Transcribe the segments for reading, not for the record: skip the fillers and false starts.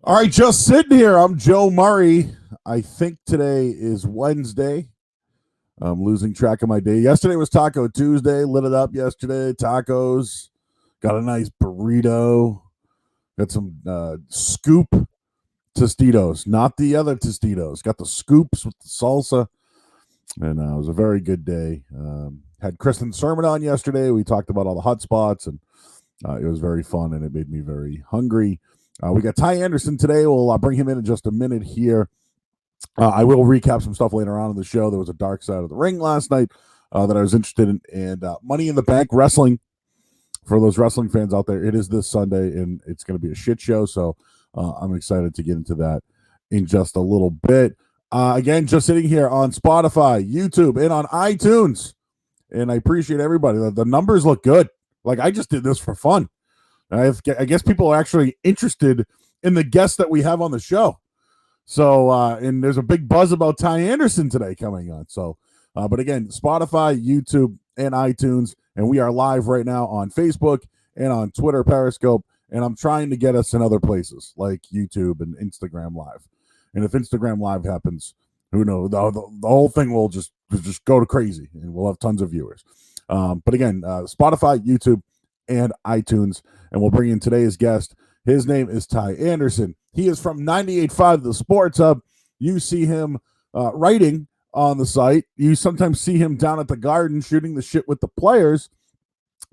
All right, just sitting here. I'm Joe Murray. I think today is Wednesday. I'm losing track of my day. Yesterday was Taco Tuesday. Lit it up yesterday. Tacos. Got a nice burrito. Got some scoop Tostitos, not the other Tostitos. Got the scoops with the salsa. And it was a very good day. Had Kristen's sermon on yesterday. We talked about all the hot spots, and it was very fun, and it made me very hungry. We got Ty Anderson today. We'll bring him in just a minute here. I will recap some stuff later on in the show. There was a dark side of the ring last night that I was interested in, and Money in the Bank wrestling. For those wrestling fans out there, it is this Sunday, and it's going to be a shit show. So I'm excited to get into that in just a little bit. Again, just sitting here on Spotify, YouTube, and on iTunes, and I appreciate everybody. The numbers look good. Like, I just did this for fun. I guess people are actually interested in the guests that we have on the show. So, and there's a big buzz about Ty Anderson today coming on. So, but again, Spotify, YouTube, and iTunes, and we are live right now on Facebook and on Twitter, Periscope, and I'm trying to get us in other places like YouTube and Instagram Live. And if Instagram Live happens, who knows? The whole thing will just go to crazy, and we'll have tons of viewers. But again, Spotify, YouTube, and iTunes, and we'll bring in today's guest. His name is Ty Anderson. He is from 98.5 The Sports Hub. You see him writing on the site. You sometimes see him down at the Garden shooting the shit with the players.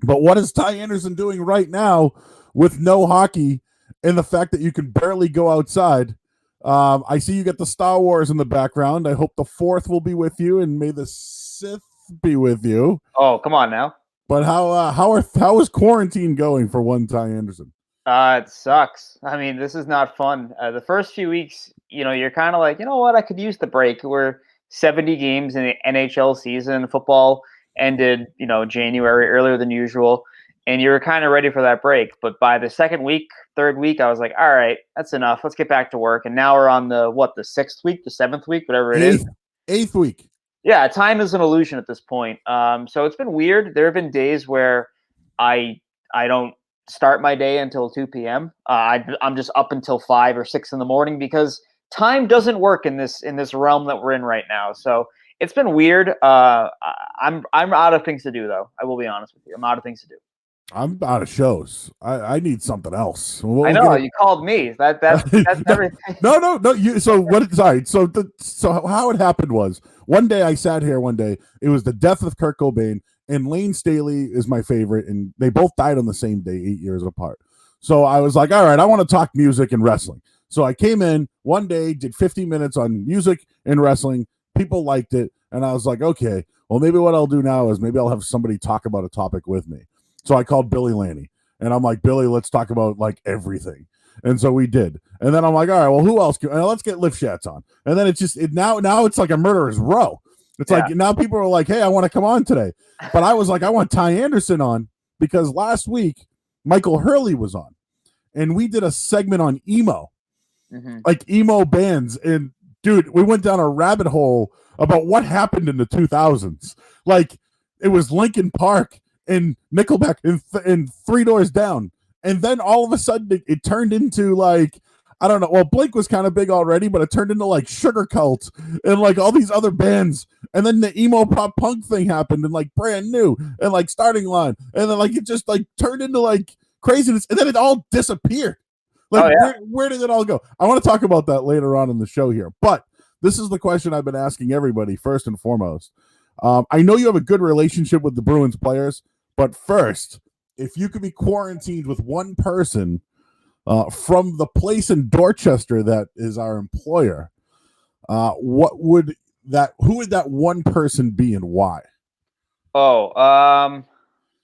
But what is Ty Anderson doing right now with no hockey and the fact that you can barely go outside? I see you got the Star Wars in the background. I hope the 4th will be with you, and may the Sith be with you. Oh, come on now. But how is quarantine going for one Ty Anderson? It sucks. I mean, this is not fun. The first few weeks, you're kind of like, you know what, I could use the break. We're 70 games in the NHL season. Football ended, January earlier than usual, and you were kind of ready for that break. But by the second week, third week, I was like, all right, that's enough. Let's get back to work. And now we're on the 6th week, the 7th week, whatever it is. 8th week. Yeah, time is an illusion at this point. So it's been weird. There have been days where I don't start my day until 2 p.m. I'm just up until 5 or 6 in the morning because time doesn't work in this realm that we're in right now. So it's been weird. I'm out of things to do, though. I will be honest with you. I'm out of things to do. I'm out of shows. I need something else. I know you called me. That's everything. No. So how it happened was one day I sat here. One day it was the death of Kurt Cobain, and Lane Staley is my favorite, and they both died on the same day, 8 years apart. So I was like, all right, I want to talk music and wrestling. So I came in one day, did 50 minutes on music and wrestling. People liked it, and I was like, okay, well, maybe what I'll do now is maybe I'll have somebody talk about a topic with me. So I called Billy Laney, and I'm like, Billy, let's talk about like everything. And so we did. And then I'm like, all right, well, who else? Let's get Lift Shats on. And then now it's like a murderer's row. It's like now people are like, hey, I want to come on today. But I was like, I want Ty Anderson on because last week Michael Hurley was on, and we did a segment on emo, like emo bands. And dude, we went down a rabbit hole about what happened in the 2000s. Like it was Linkin Park and Nickelback and Three Doors Down. And then all of a sudden it turned into like, I don't know. Well, Blink was kind of big already, but it turned into like Sugar Cult and like all these other bands. And then the emo pop punk thing happened and like Brand New and like Starting Line. And then like it just like turned into like craziness. And then it all disappeared. Like where did it all go? I want to talk about that later on in the show here. But this is the question I've been asking everybody first and foremost. I know you have a good relationship with the Bruins players, but first, if you could be quarantined with one person from the place in Dorchester that is our employer, who would that one person be and why? Oh, all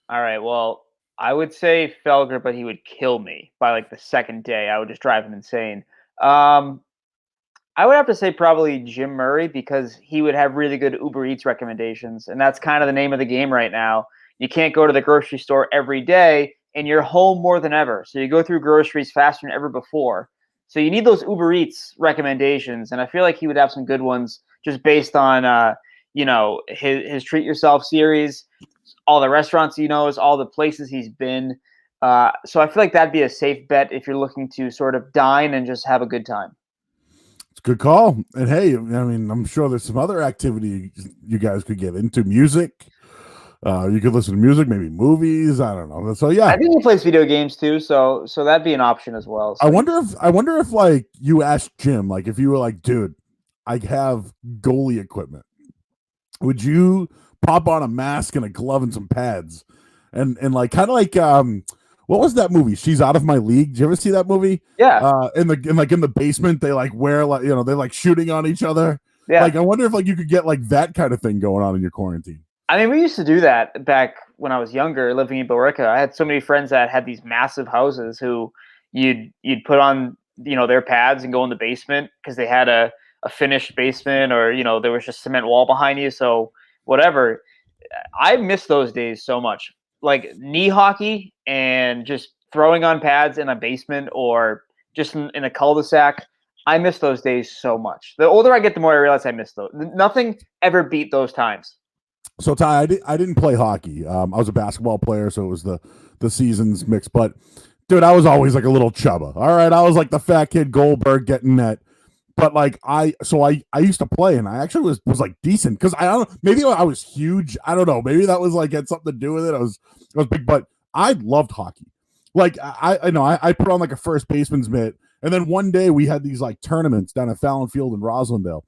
right. Well, I would say Felger, but he would kill me by like the second day. I would just drive him insane. I would have to say probably Jim Murray because he would have really good Uber Eats recommendations, and that's kind of the name of the game right now. You can't go to the grocery store every day, and you're home more than ever. So you go through groceries faster than ever before. So you need those Uber Eats recommendations, and I feel like he would have some good ones just based on, his Treat Yourself series, all the restaurants he knows, all the places he's been. So I feel like that'd be a safe bet if you're looking to sort of dine and just have a good time. It's a good call. And hey, I mean, I'm sure there's some other activity you guys could get into. Music. You could listen to music, maybe movies. I don't know. So yeah, I think he plays video games too, so that'd be an option as well. So. I wonder if like you asked Jim, like if you were like, dude, I have goalie equipment. Would you pop on a mask and a glove and some pads, and like kind of like what was that movie? She's Out of My League. Did you ever see that movie? Yeah. In the basement, they like wear like they're like shooting on each other. Yeah. Like I wonder if like you could get like that kind of thing going on in your quarantine. I mean, we used to do that back when I was younger, living in Billerica. I had so many friends that had these massive houses who you'd put on their pads and go in the basement because they had a finished basement, or there was just cement wall behind you. So whatever. I miss those days so much. Like knee hockey and just throwing on pads in a basement or just in a cul-de-sac. I miss those days so much. The older I get, the more I realize I miss those. Nothing ever beat those times. So Ty, I didn't play hockey. I was a basketball player, so it was the seasons mix. But dude, I was always like a little chubba. All right, I was like the fat kid Goldberg getting that. But like I used to play, and I actually was like decent because I don't maybe I was huge. I don't know. Maybe that was like had something to do with it. I was big, but I loved hockey. Like I know I put on like a first baseman's mitt, and then one day we had these like tournaments down at Fallon Field in Roslindale,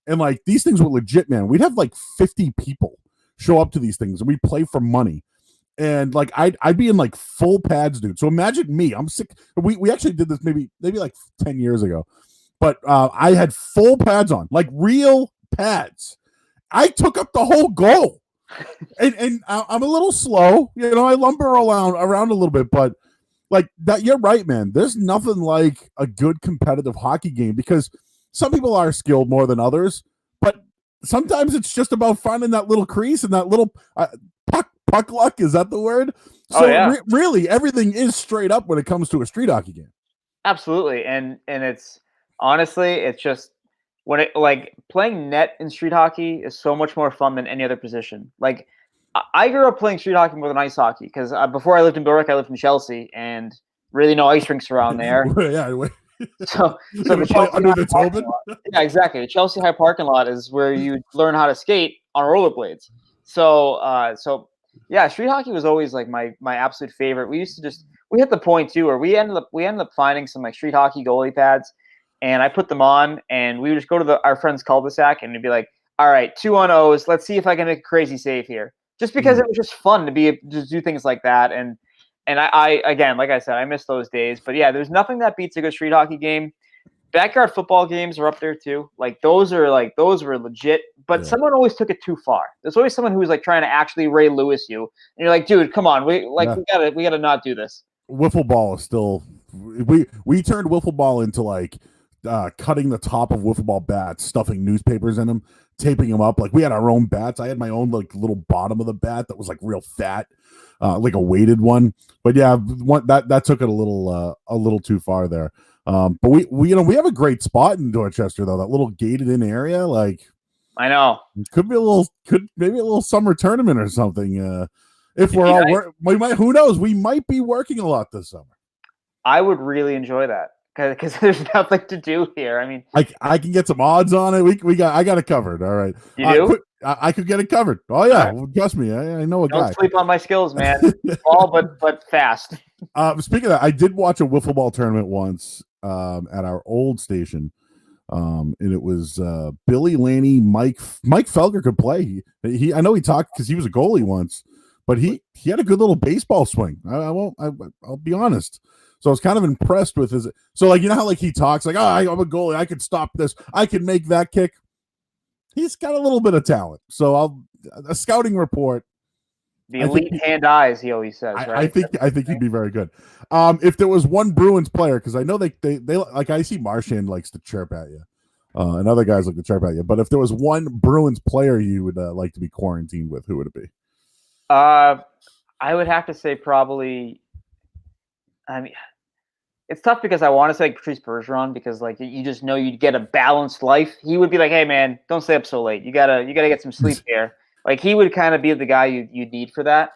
and like these things were legit, man. We'd have like 50 people show up to these things, and we play for money. And like I'd be in like full pads, dude. So imagine me. I'm sick. We actually did this maybe like 10 years ago. But I had full pads on, like real pads. I took up the whole goal, and I'm a little slow. I lumber around a little bit, but like that, you're right, man. There's nothing like a good competitive hockey game because some people are skilled more than others, but sometimes it's just about finding that little crease and that little puck luck. Is that the word? So really, everything is straight up when it comes to a street hockey game. Absolutely, and it's. Honestly, it's just when it like playing net in street hockey is so much more fun than any other position. Like I grew up playing street hockey more than ice hockey because before I lived in Billerica, I lived in Chelsea, and really no ice rinks around there. So the Chelsea under the Tobin? Yeah, exactly. The Chelsea High parking lot is where you learn how to skate on rollerblades. So yeah, street hockey was always like my absolute favorite. We used to we hit the point too where we ended up finding some like street hockey goalie pads. And I put them on, and we would just go to our friend's cul-de-sac, and we'd be like, all right, 2-on-0s. Let's see if I can make a crazy save here. Just because it was just fun to be able to do things like that. And I again, like I said, I miss those days. But yeah, there's nothing that beats a good street hockey game. Backyard football games are up there too. Like those were legit. But someone always took it too far. There's always someone who's like trying to actually Ray Lewis you, and you're like, dude, come on, we gotta not do this. Wiffle ball is still we turned wiffle ball into like cutting the top of wiffle ball bats, stuffing newspapers in them, taping them up. Like we had our own bats. I had my own like little bottom of the bat that was like real fat, like a weighted one. But yeah, that took it a little too far there. But we have a great spot in Dorchester though. That little gated in area, like I know maybe a little summer tournament or something. If we're all we might, who knows? We might be working a lot this summer. I would really enjoy that. Because there's nothing to do here. I mean, I can get some odds on it. I got it covered. All right, you do? I could get it covered. Oh yeah, well, trust me. I know a guy. Don't sleep on my skills, man. All but fast. Speaking of that, I did watch a wiffle ball tournament once at our old station, and it was Billy Laney, Mike Felger could play. I know he talked because he was a goalie once, but he had a good little baseball swing. I'll be honest. So I was kind of impressed with his. So like how like he talks like, I'm a goalie, I could stop this, I can make that kick. He's got a little bit of talent. So a scouting report. The elite hand-eyes, he always says. Right? I think he'd be very good. If there was one Bruins player, because I know they like I see Marchand likes to chirp at you, and other guys like to chirp at you. But if there was one Bruins player you would like to be quarantined with, who would it be? I would have to say probably. I mean, it's tough because I want to say Patrice Bergeron because like you just know you'd get a balanced life. He would be like, "Hey man, don't stay up so late. You gotta get some sleep here." Like he would kind of be the guy you'd need for that.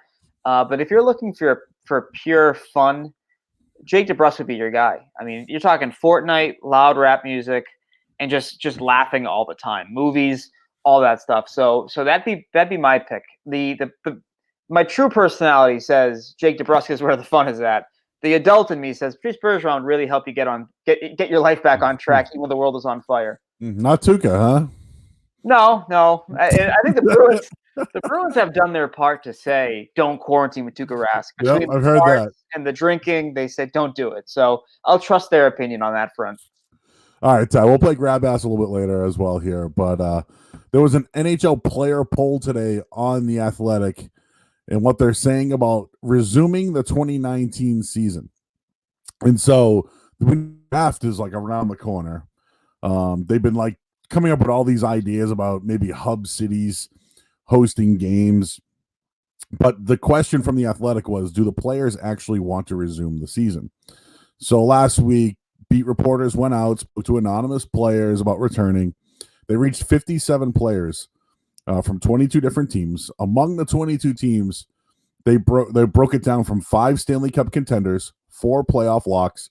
But if you're looking for for pure fun, Jake DeBrusk would be your guy. I mean, you're talking Fortnite, loud rap music, and just laughing all the time. Movies, all that stuff. So that'd be my pick. My true personality says Jake DeBrusk is where the fun is at. The adult in me says Patrice Bergeron would really help you get your life back on track even when the world is on fire. Not Tuca, huh? No. I think the Bruins have done their part to say don't quarantine with Tuukka Rask. Yep, I've heard that. And the drinking, they said don't do it. So I'll trust their opinion on that front. All right, Ty, we'll play grab ass a little bit later as well here, but there was an NHL player poll today on The Athletic and what they're saying about resuming the 2019 season. And so the draft is like around the corner. They've been like coming up with all these ideas about maybe hub cities hosting games. But the question from The Athletic was, do the players actually want to resume the season? So last week, beat reporters went out, spoke to anonymous players about returning. They reached 57 players from 22 different teams. Among the 22 teams, they broke it down from 5 Stanley Cup contenders, 4 playoff locks,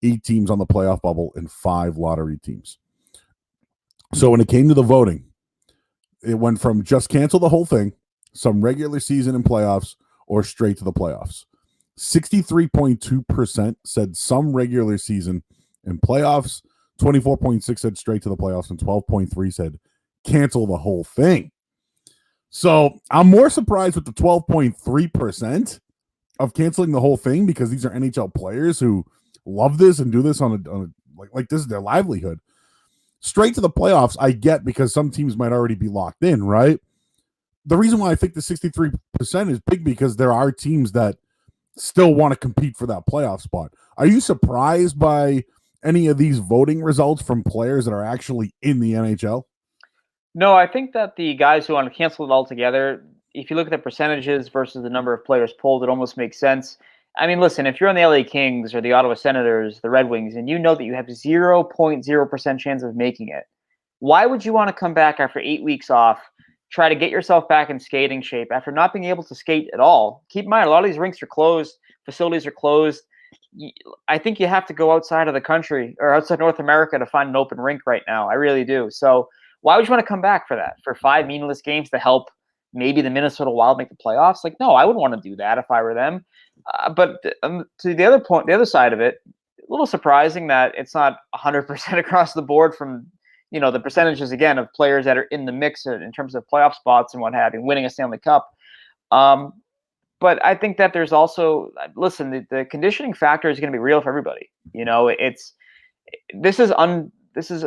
8 teams on the playoff bubble, and 5 lottery teams. So when it came to the voting, it went from just cancel the whole thing, some regular season and playoffs, or straight to the playoffs. 63.2% said some regular season and playoffs, 24.6% said straight to the playoffs, and 12.3% said cancel the whole thing. So I'm more surprised with the 12.3% of canceling the whole thing because these are NHL players who love this and do this on a like this is their livelihood. Straight to the playoffs, I get because some teams might already be locked in, right? The reason why I think the 63% is big because there are teams that still want to compete for that playoff spot. Are you surprised by any of these voting results from players that are actually in the NHL? No, I think that the guys who want to cancel it altogether, if you look at the percentages versus the number of players polled, it almost makes sense. I mean, listen, if you're on the LA Kings or the Ottawa Senators, the Red Wings, and you know that you have 0.0% chance of making it, why would you want to come back after 8 weeks off, try to get yourself back in skating shape after not being able to skate at all? Keep in mind, a lot of these rinks are closed, facilities are closed. I think you have to go outside of the country or outside North America to find an open rink right now. I really do. So why would you want to come back for that? For 5 meaningless games to help maybe the Minnesota Wild make the playoffs? Like, no, I wouldn't want to do that if I were them. But to the other point, the other side of it, a little surprising that it's not 100% across the board from, the percentages, again, of players that are in the mix in terms of playoff spots and what have you, winning a Stanley Cup. But I think that there's also, listen, the conditioning factor is going to be real for everybody. This is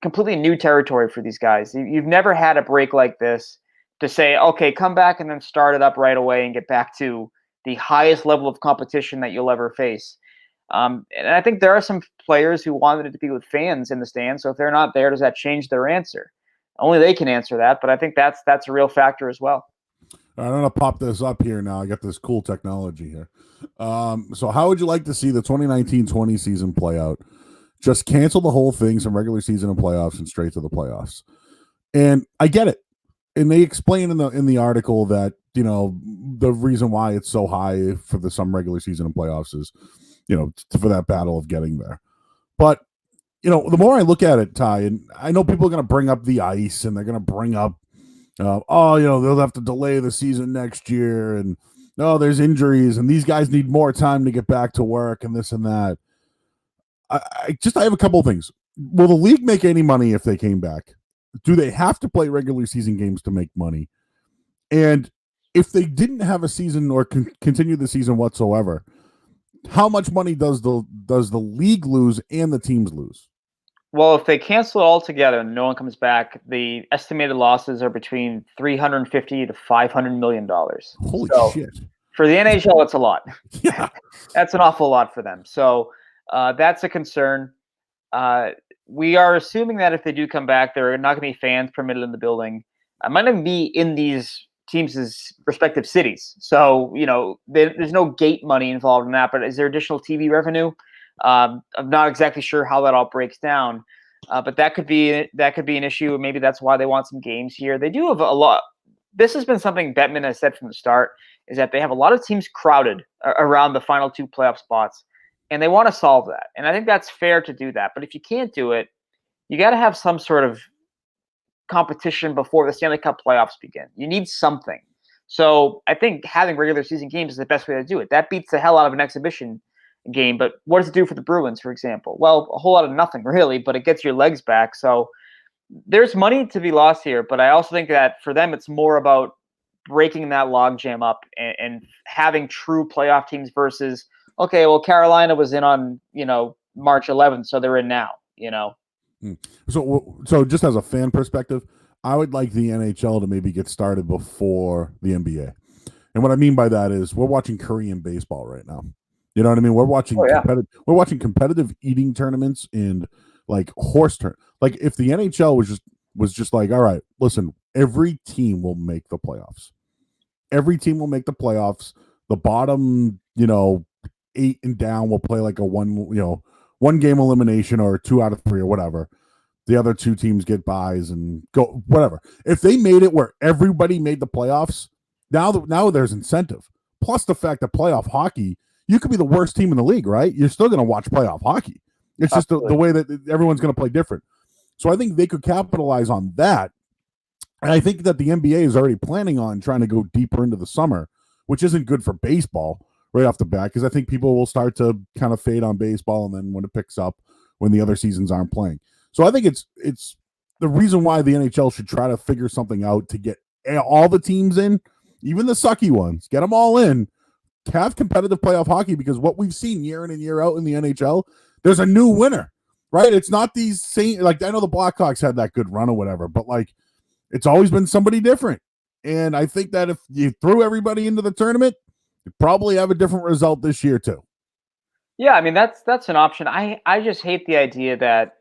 completely new territory for these guys. You've never had a break like this to say, okay, come back and then start it up right away and get back to the highest level of competition that you'll ever face. And I think there are some players who wanted it to be with fans in the stands. So if they're not there, does that change their answer? Only they can answer that. But I think that's a real factor as well. I'm going to pop this up here now. I got this cool technology here. So how would you like to see the 2019-20 season play out? Just cancel the whole thing, some regular season and playoffs, and straight to the playoffs. And I get it. And they explain in the article that, the reason why it's so high for the some regular season and playoffs is, for that battle of getting there. But, the more I look at it, Ty, and I know people are going to bring up the ice and they're going to bring up, they'll have to delay the season next year. And, there's injuries and these guys need more time to get back to work and this and that. I have a couple of things. Will the league make any money if they came back? Do they have to play regular season games to make money? And if they didn't have a season or continue the season whatsoever, how much money does the league lose and the teams lose? Well, if they cancel it altogether and no one comes back, the estimated losses are between $350 to $500 million. Holy shit! For the NHL, it's a lot. Yeah, that's an awful lot for them. So that's a concern. We are assuming that if they do come back, there are not going to be fans permitted in the building. I might not even be in these teams' respective cities. So, there's no gate money involved in that, but is there additional TV revenue? I'm not exactly sure how that all breaks down, but that could be an issue. Maybe that's why they want some games here. They do have a lot. This has been something Bettman has said from the start. is that they have a lot of teams crowded around the final 2 playoff spots, and they want to solve that. And I think that's fair to do that. But if you can't do it, you got to have some sort of competition before the Stanley Cup playoffs begin. You need something. So I think having regular season games is the best way to do it. That beats the hell out of an exhibition game. But what does it do for the Bruins, for example? Well, a whole lot of nothing, really, but it gets your legs back. So there's money to be lost here. But I also think that for them, it's more about breaking that logjam up and having true playoff teams versus, okay, well, Carolina was in on, March 11th, so they're in now, So just as a fan perspective, I would like the NHL to maybe get started before the NBA. And what I mean by that is we're watching Korean baseball right now. You know what I mean? We're watching competitive eating tournaments and like like if the NHL was just like, all right, listen, every team will make the playoffs. Every team will make the playoffs. The bottom, 8 and down will play like a one game elimination or 2 out of 3 or whatever. The other 2 teams get buys and go whatever. If they made it where everybody made the playoffs, now there's incentive. Plus the fact that playoff hockey, you could be the worst team in the league, right? You're still going to watch playoff hockey. It's just the way that everyone's going to play different. So I think they could capitalize on that. And I think that the NBA is already planning on trying to go deeper into the summer, which isn't good for baseball right off the bat, because I think people will start to kind of fade on baseball, and then when it picks up, when the other seasons aren't playing. So I think it's the reason why the NHL should try to figure something out to get all the teams in, even the sucky ones, get them all in, have competitive playoff hockey, because what we've seen year in and year out in the NHL, there's a new winner, right? It's not these same, like I know the Blackhawks had that good run or whatever, but like it's always been somebody different. And I think that if you threw everybody into the tournament, you'd probably have a different result this year too. Yeah, I mean that's an option. I just hate the idea that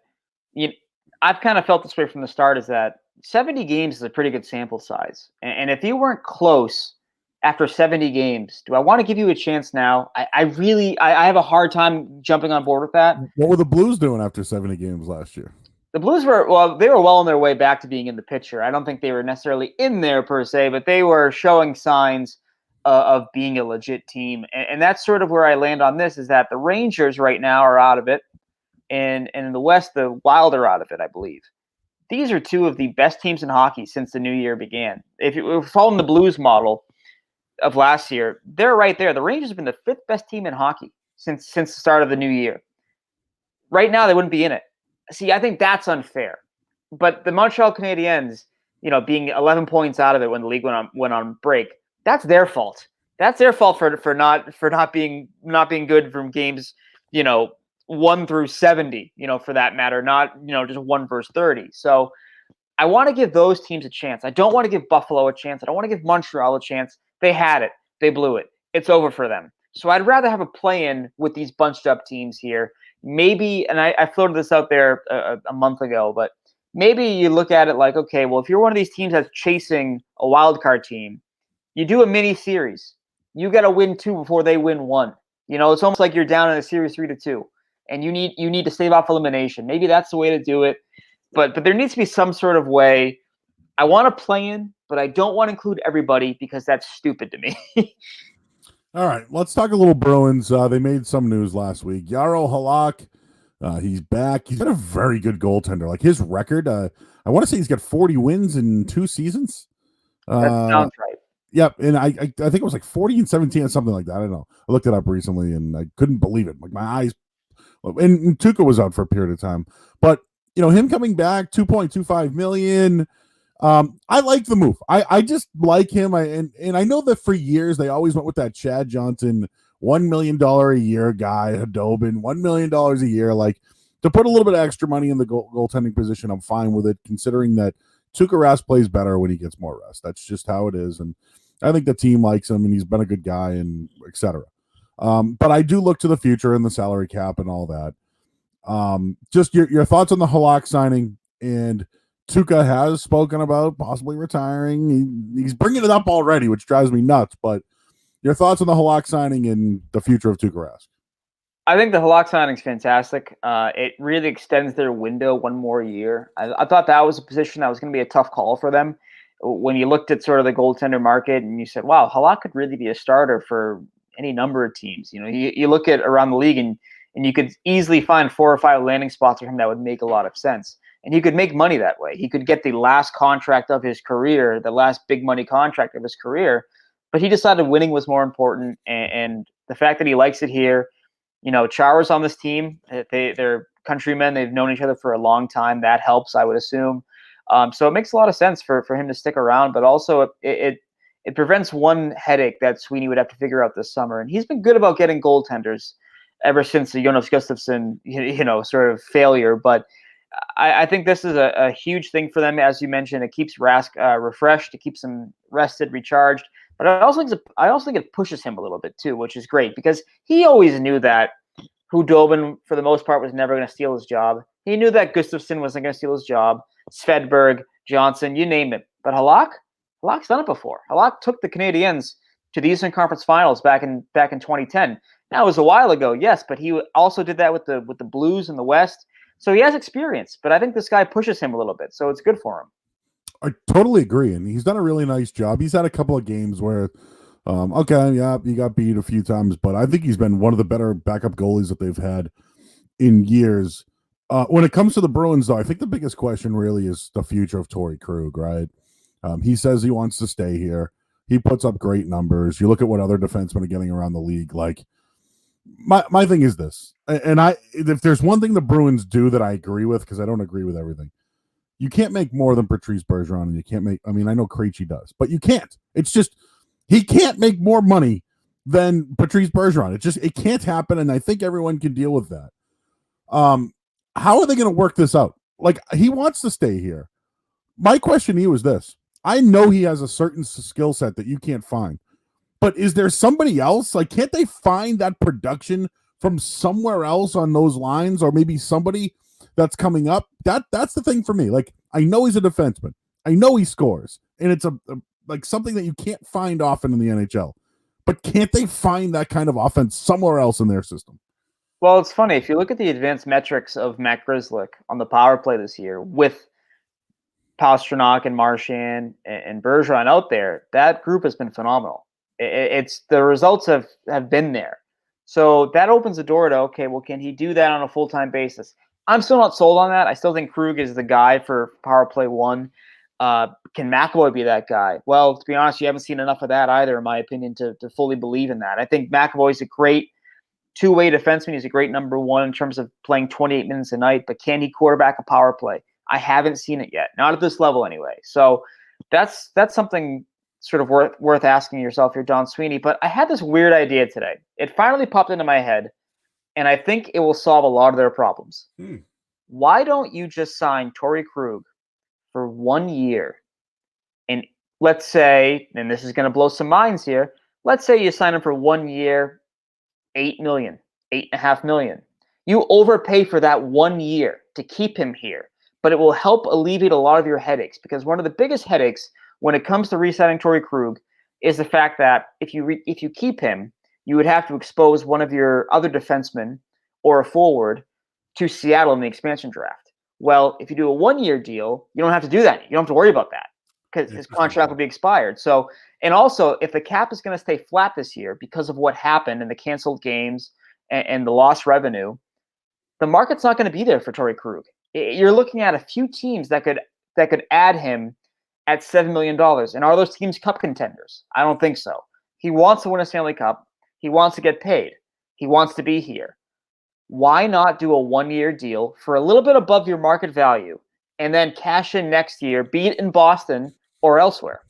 I've kind of felt this way from the start, is that 70 games is a pretty good sample size. And if you weren't close after 70 games, do I want to give you a chance now? I have a hard time jumping on board with that. What were the Blues doing after 70 games last year? The Blues they were well on their way back to being in the picture. I don't think they were necessarily in there per se, but they were showing signs of being a legit team. And that's sort of where I land on this, is that the Rangers right now are out of it. And in the West, the Wild are out of it, I believe. These are 2 of the best teams in hockey since the new year began. If you're following the Blues model of last year, they're right there. The Rangers have been the 5th best team in hockey since the start of the new year. Right now, they wouldn't be in it. See, I think that's unfair. But the Montreal Canadiens, being 11 points out of it when the league went on break, that's their fault. That's their fault for not being good from games, 1 through 70, for that matter, not, just 1 versus 30. So I want to give those teams a chance. I don't want to give Buffalo a chance. I don't want to give Montreal a chance. They had it. They blew it. It's over for them. So I'd rather have a play-in with these bunched up teams here. Maybe, and I floated this out there a month ago, but maybe you look at it like, okay, well, if you're one of these teams that's chasing a wild card team, you do a mini series. You got to win 2 before they win 1. It's almost like you're down in a series 3-2, and you need to stave off elimination. Maybe that's the way to do it, but there needs to be some sort of way. I want to play in, but I don't want to include everybody, because that's stupid to me. All right, let's talk a little Bruins. They made some news last week. Jaroslav Halak, he's back. He's got a very good goaltender. Like his record, I want to say he's got 40 wins in 2 seasons. That sounds right. Yep, and I think it was like 40 and 17 or something like that. I don't know. I looked it up recently and I couldn't believe it. Like my eyes. And Tuukka was out for a period of time, but him coming back, 2.25 million. I like the move. I just like him. And I know that for years they always went with that Chad Johnson $1 million a year guy, Hadobin, $1 million a year. Like to put a little bit of extra money in the goaltending position, I'm fine with it, considering that Tuukka Rask plays better when he gets more rest. That's just how it is. And I think the team likes him and he's been a good guy and etc. But I do look to the future and the salary cap and all that. Just your thoughts on the Halak signing. And Tuukka has spoken about possibly retiring. He's bringing it up already, which drives me nuts. But your thoughts on the Halak signing and the future of Tuukka Rask? I think the Halak signing is fantastic. It really extends their window 1 more year. I thought that was a position that was going to be a tough call for them. when you looked at sort of the goaltender market and you said, wow, Halak could really be a starter for any number of teams. You look at around the league and you could easily find 4 or 5 landing spots for him that would make a lot of sense. And he could make money that way. He could get the last contract of his career, the last big money contract of his career. But he decided winning was more important. And the fact that he likes it here, Chara's on this team. They're countrymen. They've known each other for a long time. That helps, I would assume. So it makes a lot of sense for him to stick around. But also it prevents one headache that Sweeney would have to figure out this summer. And he's been good about getting goaltenders ever since the Jonas Gustafsson, sort of failure. But I think this is a huge thing for them. As you mentioned, it keeps Rask refreshed. It keeps him rested, recharged. But I also think it pushes him a little bit too, which is great because he always knew that Hudobin, for the most part, was never going to steal his job. He knew that Gustafsson wasn't going to steal his job. Svedberg, Johnson, you name it. But Halak's done it before. Halak took the Canadiens to the Eastern Conference Finals back in 2010. Now, it was a while ago, yes, but he also did that with the Blues in the West. So he has experience, but I think this guy pushes him a little bit, so it's good for him. I totally agree, and he's done a really nice job. He's had a couple of games where, he got beat a few times, but I think he's been one of the better backup goalies that they've had in years. When it comes to the Bruins, though, I think the biggest question really is the future of Torey Krug, right? He says he wants to stay here. He puts up great numbers. You look at what other defensemen are getting around the league, like, my thing is this, and if there's one thing the Bruins do that I agree with, because I don't agree with everything, you can't make more than Patrice Bergeron, and you can't make. I mean, I know Krejci does, but you can't. It's just he can't make more money than Patrice Bergeron. It can't happen, and I think everyone can deal with that. How are they going to work this out? Like, he wants to stay here. My question to you is this: I know he has a certain skill set that you can't find. But is there somebody else? Like, can't they find that production from somewhere else on those lines, or maybe somebody that's coming up? That's the thing for me. Like, I know he's a defenseman. I know he scores, and it's like something that you can't find often in the NHL. But can't they find that kind of offense somewhere else in their system? Well, it's funny. If you look at the advanced metrics of Matt Grzelcyk on the power play this year with Pastrnak and Marchand and Bergeron out there, that group has been phenomenal. It's the results have been there. So that opens the door to, okay, well, can he do that on a full-time basis? I'm still not sold on that. I still think Krug is the guy for power play 1. Can McAvoy be that guy? Well, to be honest, you haven't seen enough of that either, in my opinion, to fully believe in that. I think McAvoy's a great two-way defenseman. He's a great number 1 in terms of playing 28 minutes a night, but can he quarterback a power play? I haven't seen it yet, not at this level anyway. So that's something sort of worth asking yourself here, Don Sweeney. But I had this weird idea today. It finally popped into my head, and I think it will solve a lot of their problems. Why don't you just sign Torey Krug for 1 year? And let's say, and this is going to blow some minds here, let's say you sign him for 1 year, $8 million, $8.5 million. You overpay for that 1 year to keep him here, but it will help alleviate a lot of your headaches, because one of the biggest headaches when it comes to re-signing Torey Krug is the fact that if you keep him, you would have to expose one of your other defensemen or a forward to Seattle in the expansion draft. Well, if you do a 1 year deal, you don't have to do that. You don't have to worry about that because his contract will be expired. So, and also, if the cap is going to stay flat this year because of what happened and the canceled games and the lost revenue, the market's not going to be there for Torey Krug. You're looking at a few teams that could add him at $7 million. And are those teams cup contenders? I don't think so. He wants to win a Stanley Cup. He wants to get paid. He wants to be here. Why not do a 1 year deal for a little bit above your market value and then cash in next year, be it in Boston or elsewhere?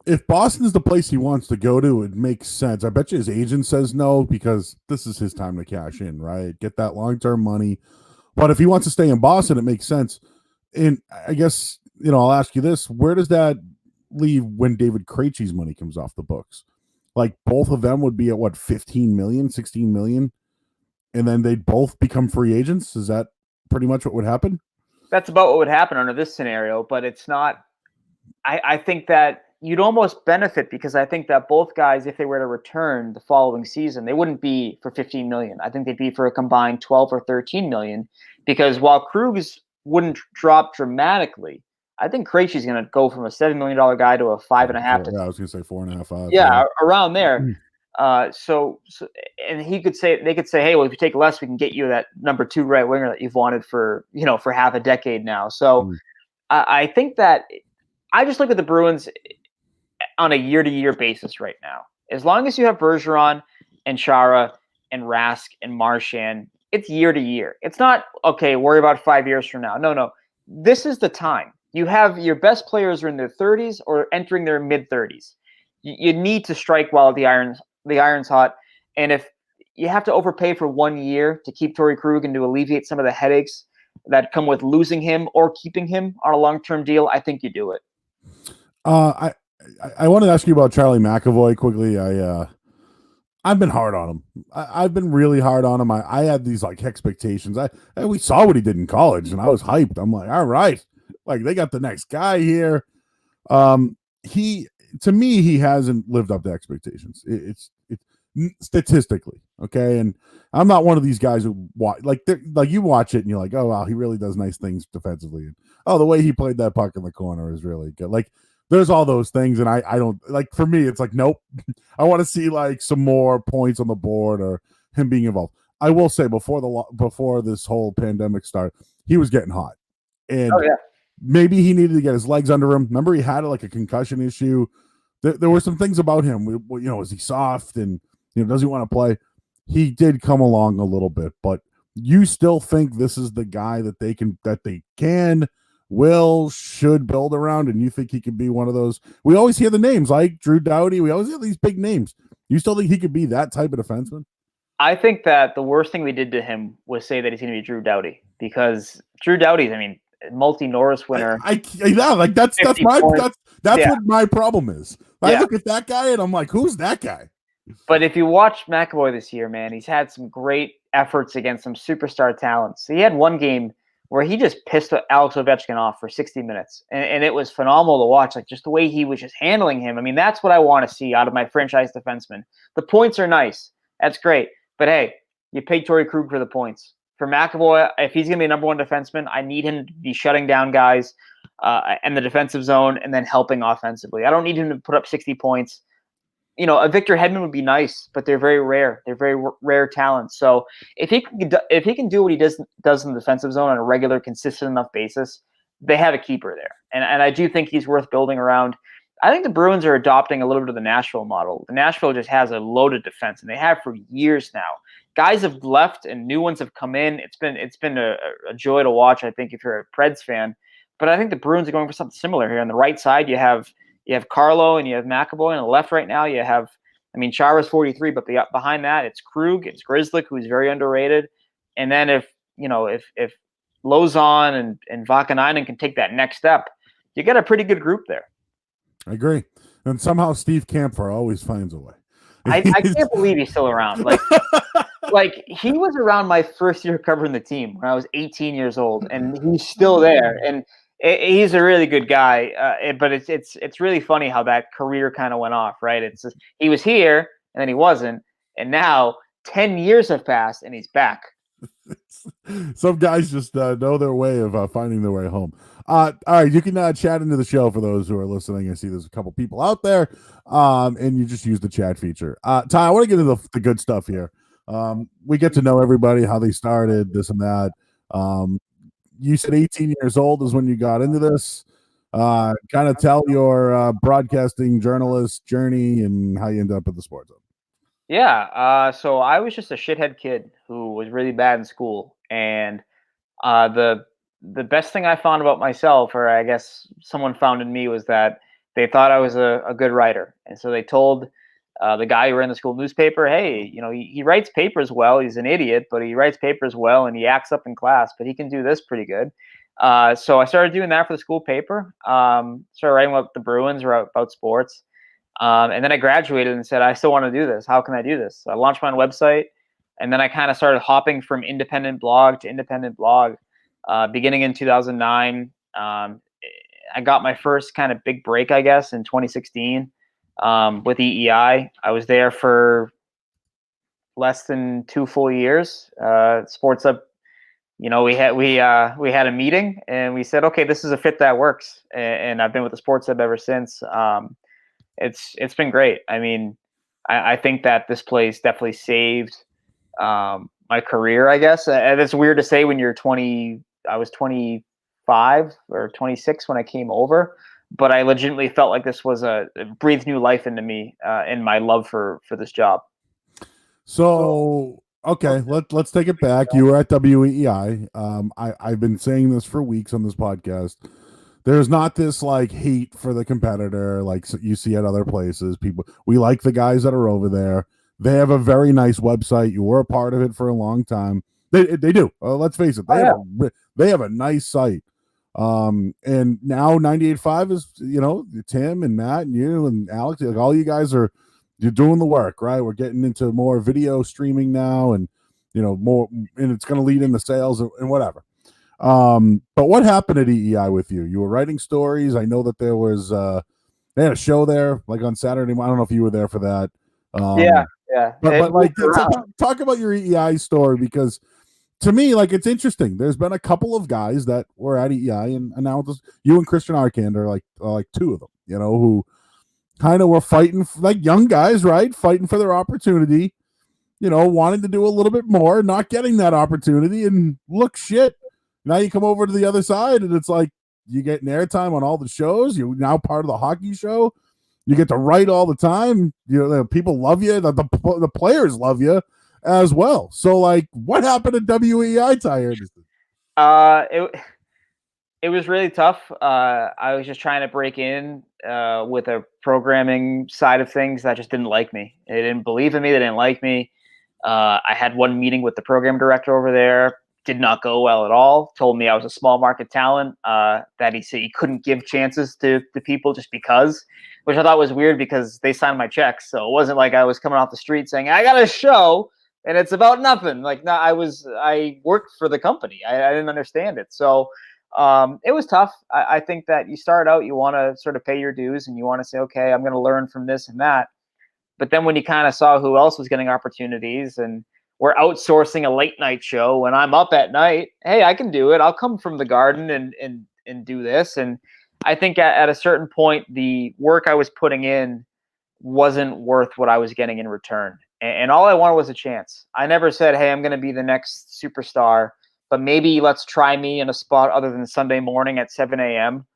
If Boston's the place he wants to go to, it makes sense. I bet you his agent says no, because this is his time to cash in, right? Get that long-term money. But if he wants to stay in Boston, it makes sense. And I guess, I'll ask you this: where does that leave when David Krejci's money comes off the books? Like, both of them would be at what, 15 million, 16 million, and then they'd both become free agents? Is that pretty much what would happen? That's about what would happen under this scenario, but it's not. I think that you'd almost benefit, because I think that both guys, if they were to return the following season, they wouldn't be for 15 million. I think they'd be for a combined 12 or 13 million, because while Krug's wouldn't drop dramatically, I think Krejci's going to go from a $7 million guy to a 5.5. Yeah, I was going to say 4.5, 5. Yeah, around there. So, and he could say, they could say, hey, well, if you take less, we can get you that number 2 right winger that you've wanted for, for half a decade now. So I think that I just look at the Bruins on a year-to-year basis right now. As long as you have Bergeron and Chara and Rask and Marchand, it's year-to-year. It's not, okay, worry about 5 years from now. No. This is the time. You have your best players are in their 30s or entering their mid-30s. You need to strike while the iron's hot. And if you have to overpay for 1 year to keep Torey Krug and to alleviate some of the headaches that come with losing him or keeping him on a long-term deal, I think you do it. I want to ask you about Charlie McAvoy quickly. I've been hard on him. I've been really hard on him. I had these like expectations. We saw what he did in college, and I was hyped. I'm like, all right, like they got the next guy here. To me, he hasn't lived up to expectations. It's statistically okay, and I'm not one of these guys who watch like you watch it and you're like, oh wow, he really does nice things defensively. And, oh, the way he played that puck in the corner is really good. Like there's all those things, and I don't like. For me, it's like nope. I want to see like some more points on the board or him being involved. I will say before this whole pandemic started, he was getting hot, and maybe he needed to get his legs under him. Remember, he had like a concussion issue. There were some things about him. Is he soft and does he want to play? He did come along a little bit, but you still think this is the guy that they should build around, and you think he could be one of those? We always hear the names like Drew Doughty. We always hear these big names. You still think he could be that type of defenseman? I think that the worst thing we did to him was say that he's going to be Drew Doughty, because Drew Doughty's, multi-Norris winner. That's what my problem is. I look at that guy and I'm like, who's that guy? But if you watch McAvoy this year, man, he's had some great efforts against some superstar talents. He had one game where he just pissed Alex Ovechkin off for 60 minutes. And it was phenomenal to watch, like just the way he was just handling him. That's what I want to see out of my franchise defenseman. The points are nice. That's great. But hey, you paid Torey Krug for the points. For McAvoy, if he's going to be a number 1 defenseman, I need him to be shutting down guys in the defensive zone and then helping offensively. I don't need him to put up 60 points. A Victor Hedman would be nice, but they're very rare. They're very rare talents. So if he can do what he does in the defensive zone on a regular, consistent enough basis, they have a keeper there. And I do think he's worth building around. I think the Bruins are adopting a little bit of the Nashville model. The Nashville just has a loaded defense, and they have for years now. Guys have left and new ones have come in. It's been a joy to watch, I think, if you're a Preds fan. But I think the Bruins are going for something similar here. On the right side, you have Carlo and you have McAvoy. On the left right now, you have, Chara's 43, but behind that, it's Krug, it's Grzelcyk, who's very underrated. And then if Lozon and Vakanainen can take that next step, you get a pretty good group there. I agree. And somehow Steve Kampfer always finds a way. I can't believe he's still around. Like he was around my first year covering the team when I was 18 years old, and he's still there. And he's a really good guy. But it's really funny how that career kind of went off, right? It's just, he was here and then he wasn't, and now 10 years have passed and he's back. Some guys just know their way of finding their way home. All right, you can chat into the show for those who are listening. I see there's a couple people out there, and you just use the chat feature. Ty, I want to get into the good stuff here. We get to know everybody, how they started, this and that. You said 18 years old is when you got into this. Kind of tell your broadcasting journalist journey and how you ended up at the Sports Zone. Yeah, so I was just a shithead kid who was really bad in school, and the best thing I found about myself, or I guess someone found in me, was that they thought I was a good writer, and so they told the guy who ran the school newspaper, hey, he writes papers well. He's an idiot, but he writes papers well, and he acts up in class, but he can do this pretty good. So I started doing that for the school paper. Started writing about the Bruins or about sports. And then I graduated and said, I still want to do this. How can I do this? So I launched my own website, and then I kind of started hopping from independent blog to independent blog, beginning in 2009. I got my first kind of big break, I guess, in 2016 with EEI. I was there for less than 2 full years. Sports Up we had a meeting and we said, okay, this is a fit that works, and I've been with the sports hub ever since. It's been great. I mean, I think that this place definitely saved my career, I guess. And it's weird to say when you're 20. I was 25 or 26 when I came over, but I legitimately felt like this was it breathed new life into me, in my love for this job. So okay, let's take it back. You were at WEEI. I've been saying this for weeks on this podcast. There's not this like hate for the competitor like you see at other places. We like the guys that are over there. They have a very nice website. You were a part of it for a long time. They do. Let's face it. They have a nice site. And now 98.5 is Tim and Matt and you and Alex. Like all you guys you're doing the work, right? We're getting into more video streaming now, and more, and it's going to lead into sales and whatever. But what happened at EEI with you? You were writing stories. I know that there was they had a show there like on Saturday. I don't know if you were there for that. Yeah. But like talk about your EEI story, because to me, like, it's interesting. There's been a couple of guys that were at EEI, and now you and Christian Arcand are like two of them, who kind of were fighting, like young guys, right? Fighting for their opportunity, wanting to do a little bit more, not getting that opportunity, and look, shit. Now you come over to the other side, and it's like you get an airtime on all the shows. You're now part of the hockey show. You get to write all the time. People love you. The players love you as well. So, like, what happened at WEI, Ty Anderson? It was really tough. I was just trying to break in with a programming side of things that just didn't like me. They didn't believe in me. They didn't like me. I had one meeting with the program director over there. Did not go well at all. Told me I was a small market talent, that he said he couldn't give chances to people just because, which I thought was weird because they signed my checks. So it wasn't like I was coming off the street saying, I got a show and it's about nothing. Like, no, I worked for the company. I didn't understand it. So it was tough. I think that you start out, you want to sort of pay your dues and you want to say, okay, I'm going to learn from this and that. But then when you kind of saw who else was getting opportunities and we're outsourcing a late night show when I'm up at night, hey, I can do it. I'll come from the garden and do this. And I think at a certain point, the work I was putting in wasn't worth what I was getting in return. And all I wanted was a chance. I never said, hey, I'm going to be the next superstar, but maybe let's try me in a spot other than Sunday morning at 7 a.m.,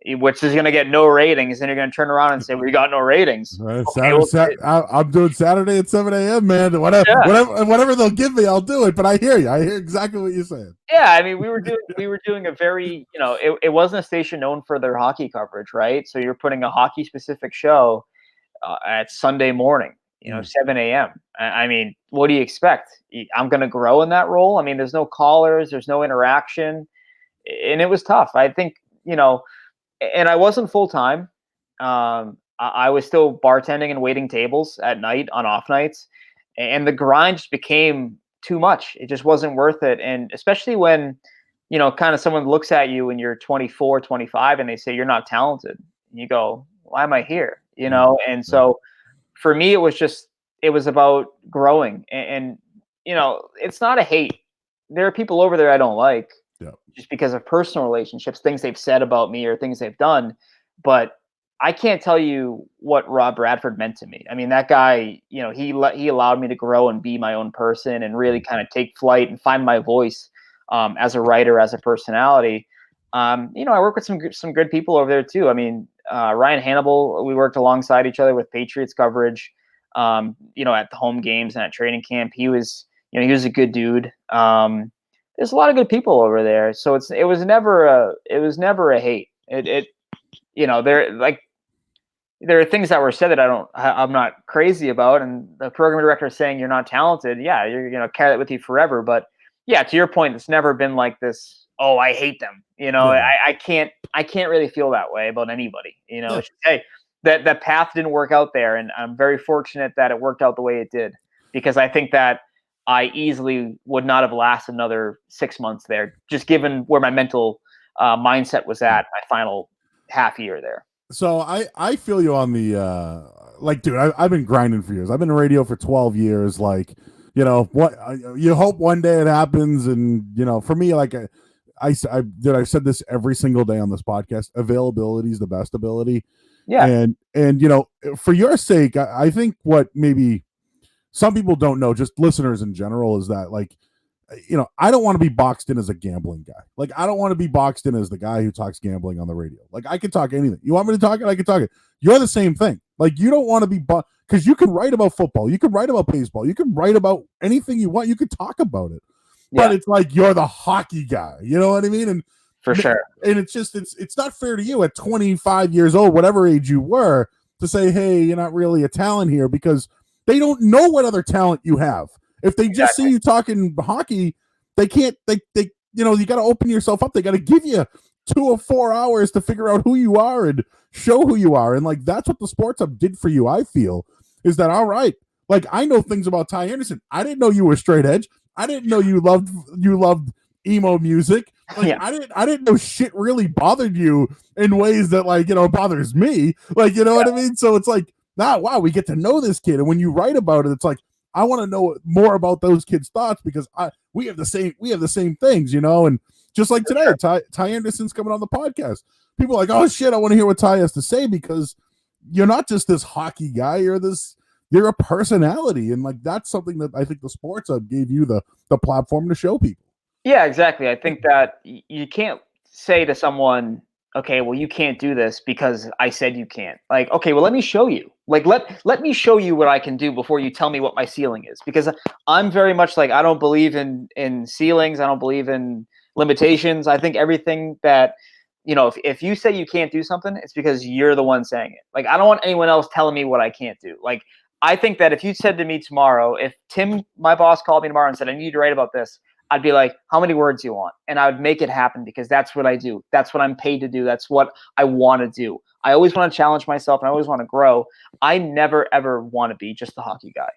which is going to get no ratings. And you're going to turn around and say, we got no ratings. I'm doing Saturday at 7 a.m., man. Whatever they'll give me, I'll do it. But I hear you. I hear exactly what you're saying. Yeah, I mean, we were doing a very, it wasn't a station known for their hockey coverage, right? So you're putting a hockey specific show at Sunday morning, 7 a.m. I mean, what do you expect? I'm going to grow in that role. I mean, there's no callers, there's no interaction, and it was tough. I think, and I wasn't full time. I was still bartending and waiting tables at night on off nights, and the grind just became too much. It just wasn't worth it. And especially when, kind of someone looks at you when you're 24, 25, and they say you're not talented. And you go, why am I here? And so for me, it was about growing. And it's not a hate. There are people over there I don't like. Yeah. Just because of personal relationships, things they've said about me or things they've done. But I can't tell you what Rob Bradford meant to me. I mean, that guy, he allowed me to grow and be my own person and really kind of take flight and find my voice as a writer, as a personality. I work with some good people over there too. I mean, Ryan Hannibal, we worked alongside each other with Patriots coverage, at the home games and at training camp. He was a good dude. There's a lot of good people over there, so it was never a hate. There are things that were said that I'm not crazy about, and the program director saying you're not talented. Yeah, you're carry that with you forever. But yeah, to your point, it's never been like this. Oh, I hate them. Yeah. I can't really feel that way about anybody. Yeah. Hey, that path didn't work out there, and I'm very fortunate that it worked out the way it did, because I think that I easily would not have lasted another 6 months there, just given where my mental mindset was at my final half year there. So I feel you on the dude, I've been grinding for years. I've been in radio for 12 years. Like, you hope one day it happens. And, for me, like I've said this every single day on this podcast, availability is the best ability. Yeah. And, for your sake, I think what maybe some people don't know, just listeners in general, is that like, I don't want to be boxed in as a gambling guy. Like, I don't want to be boxed in as the guy who talks gambling on the radio. Like, I can talk anything. You want me to talk it? I can talk it. You're the same thing. Like, you don't want to be because you can write about football. You can write about baseball. You can write about anything you want. You can talk about it. But it's like you're the hockey guy. You know what I mean? And for sure. And it's just, it's not fair to you at 25 years old, whatever age you were, to say, hey, you're not really a talent here, because they don't know what other talent you have. If they just see you talking hockey, they can't, you got to open yourself up. They got to give you 2 or 4 hours to figure out who you are and show who you are. And like, that's what the Sports Hub did for you, I feel, is that, all right, like, I know things about Ty Anderson. I didn't know you were straight edge. I didn't know you loved emo music. Like, I didn't know shit really bothered you in ways that, like, bothers me. Like, what I mean? So it's like, wow, we get to know this kid. And when you write about it, it's like, I want to know more about those kids' thoughts, because we have the same things, and just like today, Ty Anderson's coming on the podcast. People are like, oh shit, I want to hear what Ty has to say, because you're not just this hockey guy, you're a personality. And like, that's something that I think the Sports Hub gave you the platform to show people. Yeah, exactly. I think that you can't say to someone, okay, well, you can't do this because I said you can't. Like, okay, well, let me show you. Like, let me show you what I can do before you tell me what my ceiling is. Because I'm very much like, I don't believe in ceilings. I don't believe in limitations. I think everything that, if you say you can't do something, it's because you're the one saying it. Like, I don't want anyone else telling me what I can't do. Like, I think that if you said to me tomorrow, if Tim, my boss, called me tomorrow and said, I need you to write about this, I'd be like, how many words do you want? And I would make it happen, because that's what I do. That's what I'm paid to do. That's what I want to do. I always want to challenge myself, and I always want to grow. I never, ever want to be just the hockey guy.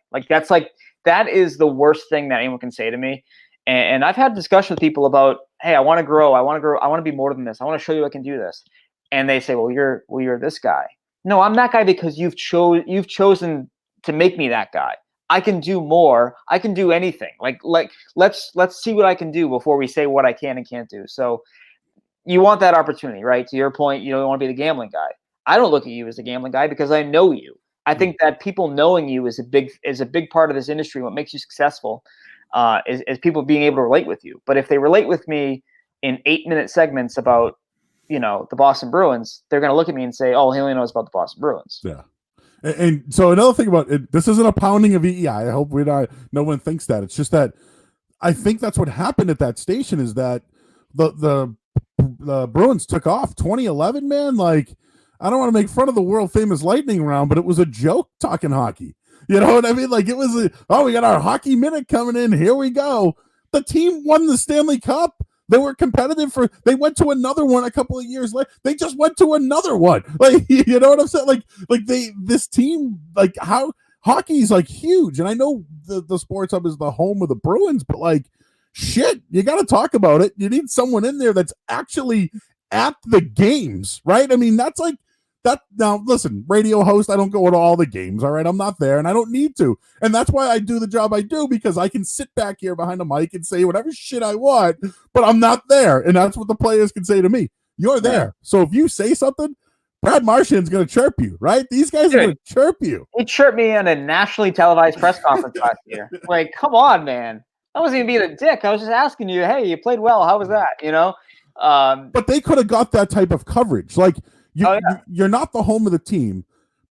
That is the worst thing that anyone can say to me. And I've had discussions with people about, hey, I want to grow. I want to be more than this. I want to show you I can do this. And they say, well, you're this guy. No, I'm that guy because you've chosen to make me that guy. I can do more. I can do anything. Like let's see what I can do before we say what I can and can't do. So you want that opportunity, right? To your point, you don't want to be the gambling guy. I don't look at you as the gambling guy because I know you. I think that people knowing you is a big part of this industry. What makes you successful is people being able to relate with you. But if they relate with me in 8-minute segments about, the Boston Bruins, they're going to look at me and say, oh, he only knows about the Boston Bruins. Yeah. And so another thing about it, this isn't a pounding of EEI. I hope no one thinks that. It's just that I think that's what happened at that station, is that the Bruins took off 2011, man. Like, I don't want to make fun of the world famous lightning round, but it was a joke talking hockey. You know what I mean? Like, it was we got our hockey minute coming in. Here we go. The team won the Stanley Cup. They were competitive they went to another one a couple of years later. They just went to another one. Like, you know what I'm saying? Like this team, like, how hockey's like huge. And I know the Sports Hub is the home of the Bruins, but like, shit, you got to talk about it. You need someone in there that's actually at the games, right? I mean, that's like that. Now, listen, radio host, I don't go to all the games, all right? I'm not there, and I don't need to. And that's why I do the job I do, because I can sit back here behind a mic and say whatever shit I want, but I'm not there. And that's what the players can say to me. You're there. So if you say something, Brad Marchand's going to chirp you, right? These guys are going to chirp you. He chirped me in a nationally televised press conference last year. Like, come on, man. I wasn't even being a dick. I was just asking you, hey, you played well. How was that? But they could have got that type of coverage. Like, you're not the home of the team.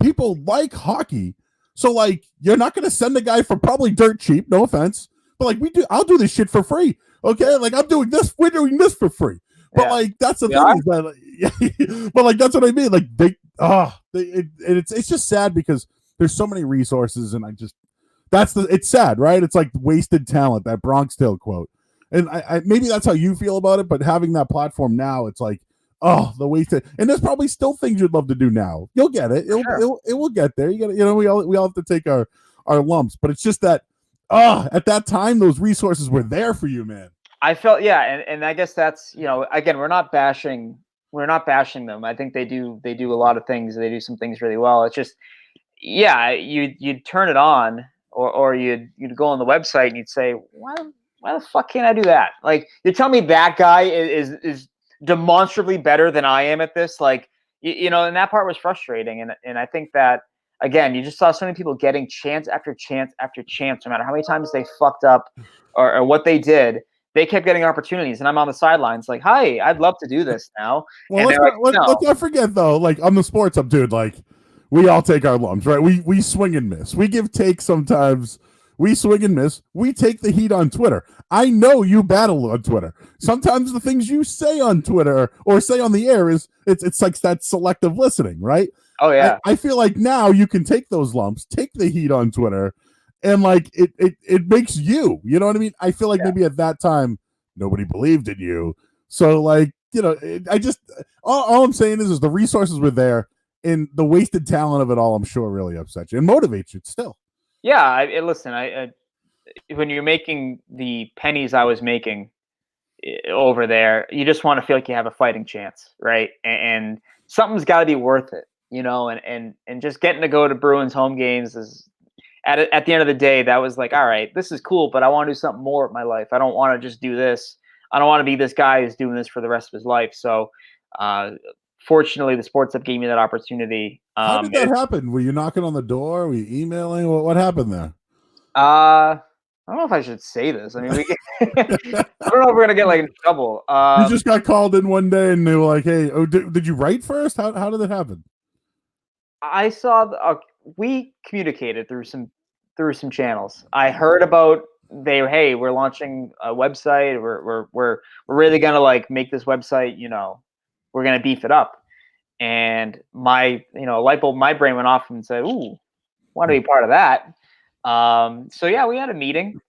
People like hockey. So, like, you're not going to send a guy for probably dirt cheap, no offense. But, like, I'll do this shit for free. Okay? Like, I'm doing this. We're doing this for free. But, like, that's the thing is that, but, like, that's what I mean. Like, it's just sad because there's so many resources, and it's sad, right? It's like wasted talent, that Bronx Tale quote. And I maybe that's how you feel about it, but having that platform now, it's like, the wasted. And there's probably still things you'd love to do now. You'll get it. It will get there. You got, we all have to take our lumps, but it's just that, at that time, those resources were there for you, man. I felt, and I guess that's, again, we're not bashing them. I think they do a lot of things. They do some things really well. It's just, you'd turn it on or you'd go on the website and you'd say, why the fuck can't I do that? Like, you're telling me that guy is demonstrably better than I am at this? Like, and that part was frustrating. And I think that, again, you just saw so many people getting chance after chance after chance, no matter how many times they fucked up or what they did. They kept getting opportunities, and I'm on the sidelines like, hi, I'd love to do this now. Well, and let's not forget, though, like, on the sports hub, dude, like, we all take our lumps, right? We swing and miss. We give takes sometimes. We swing and miss. We take the heat on Twitter. I know you battle on Twitter. Sometimes the things you say on Twitter or say on the air it's like that selective listening, right? Oh, yeah. I feel like now you can take those lumps, take the heat on Twitter, and like it makes you know what I mean? I feel like maybe at that time nobody believed in you. So like, I just all I'm saying is the resources were there, and the wasted talent of it all, I'm sure, really upsets you and motivates you still. Yeah, listen, when you're making the pennies I was making over there, you just want to feel like you have a fighting chance, right? And something's got to be worth it, and just getting to go to Bruins home games is at the end of the day, that was like, all right, this is cool, but I want to do something more with my life. I don't want to just do this. I don't want to be this guy who's doing this for the rest of his life. So, fortunately, the Sports Hub gave me that opportunity. How did that happen? Were you knocking on the door? Were you emailing? What happened there? I don't know if I should say this. I mean, I don't know if we're gonna get like in trouble. You just got called in one day and they were like, "Hey, did you write first? How did it happen?" I saw we communicated through some channels. I heard about hey, we're launching a website. We're really gonna like make this website. We're gonna beef it up. And my light bulb, my brain went off and said, "Ooh, want to be part of that." So yeah, we had a meeting.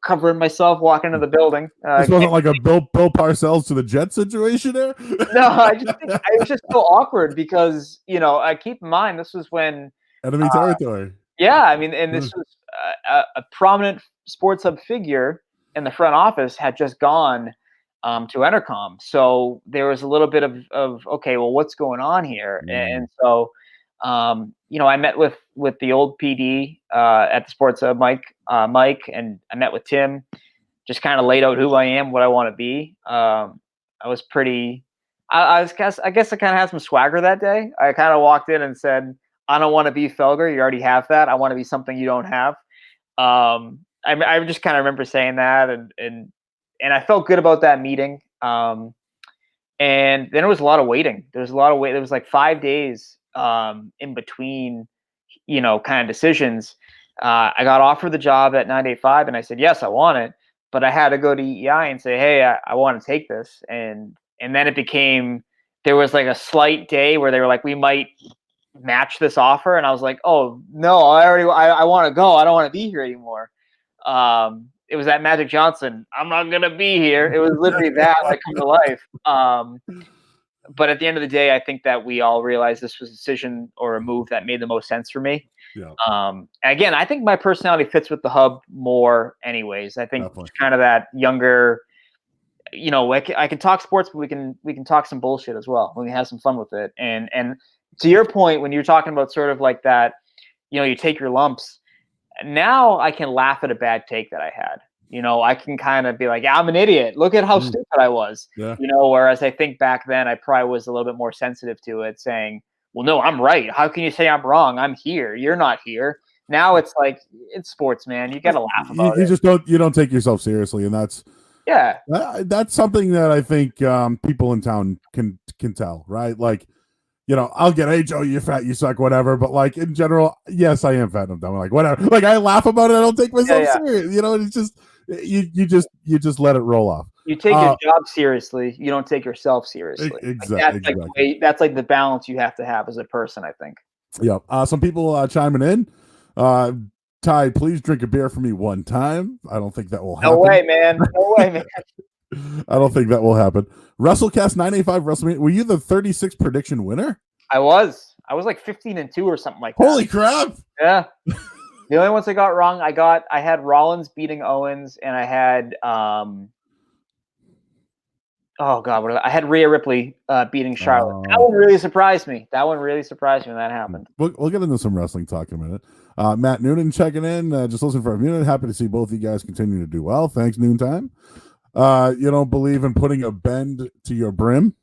Covering myself, walking into the building. This wasn't like a Bill Parcells to the Jets situation there. No, I just think it was just so awkward because I keep in mind this was when enemy territory. Yeah, I mean, and this was a prominent Sports Hub figure in the front office had just gone to Entercom, so there was a little bit of okay, well, what's going on here? And so I met with the old PD at the Sports Hub, Mike, and I met with Tim. Just kind of laid out who I am, what I want to be. I was pretty. I guess I kind of had some swagger that day. I kind of walked in and said, "I don't want to be Felger. You already have that. I want to be something you don't have." I just kind of remember saying that, and I felt good about that meeting. And then there was a lot of waiting. There was a lot of wait. There was like 5 days in between, kind of decisions. I got offered the job at 985, and I said yes, I want it. But I had to go to EEI and say, hey, I want to take this. And then it became, there was like a slight day where they were like, we might match this offer. And I was like, oh, no, I want to go. I don't want to be here anymore. It was that Magic Johnson, I'm not going to be here. It was literally that, like, come to life. But at the end of the day, I think that we all realized this was a decision or a move that made the most sense for me. Yeah. Again, I think my personality fits with the hub more anyways. I think kind of that younger, I can talk sports, but we can talk some bullshit as well. We can have some fun with it. And to your point, when you're talking about sort of like that, you take your lumps. Now I can laugh at a bad take that I had. I can kind of be like, yeah, I'm an idiot. Look at how stupid I was. Yeah. Whereas I think back then I probably was a little bit more sensitive to it, saying, well, no, I'm right. How can you say I'm wrong? I'm here. You're not here. Now it's like, it's sports, man. You got to laugh about it. You don't take yourself seriously. And that's something that I think people in town can tell, right? Like, I'll get, hey, Joe, you're fat, you suck, whatever. But like in general, yes, I am fat. I'm dumb. Like, whatever. Like, I laugh about it. I don't take myself serious. It's just, you just let it roll off. You take your job seriously. You don't take yourself seriously. Exactly. That's like the balance you have to have as a person, I think. Yeah. Some people chiming in. Ty, please drink a beer for me one time. I don't think that will happen. No way, man. No way, man. I don't think that will happen. WrestleCast 985 WrestleMania. Were you the 36 prediction winner? I was like 15-2 or something like that. Holy crap! Yeah. The only ones I got wrong, I had Rollins beating Owens, and I had I had Rhea Ripley beating Charlotte. That one really surprised me. When that happened. We'll get into some wrestling talk in a minute. Matt Noonan checking in. Just listen for a minute. Happy to see both of you guys continue to do well. Thanks, Noontime. You don't believe in putting a bend to your brim?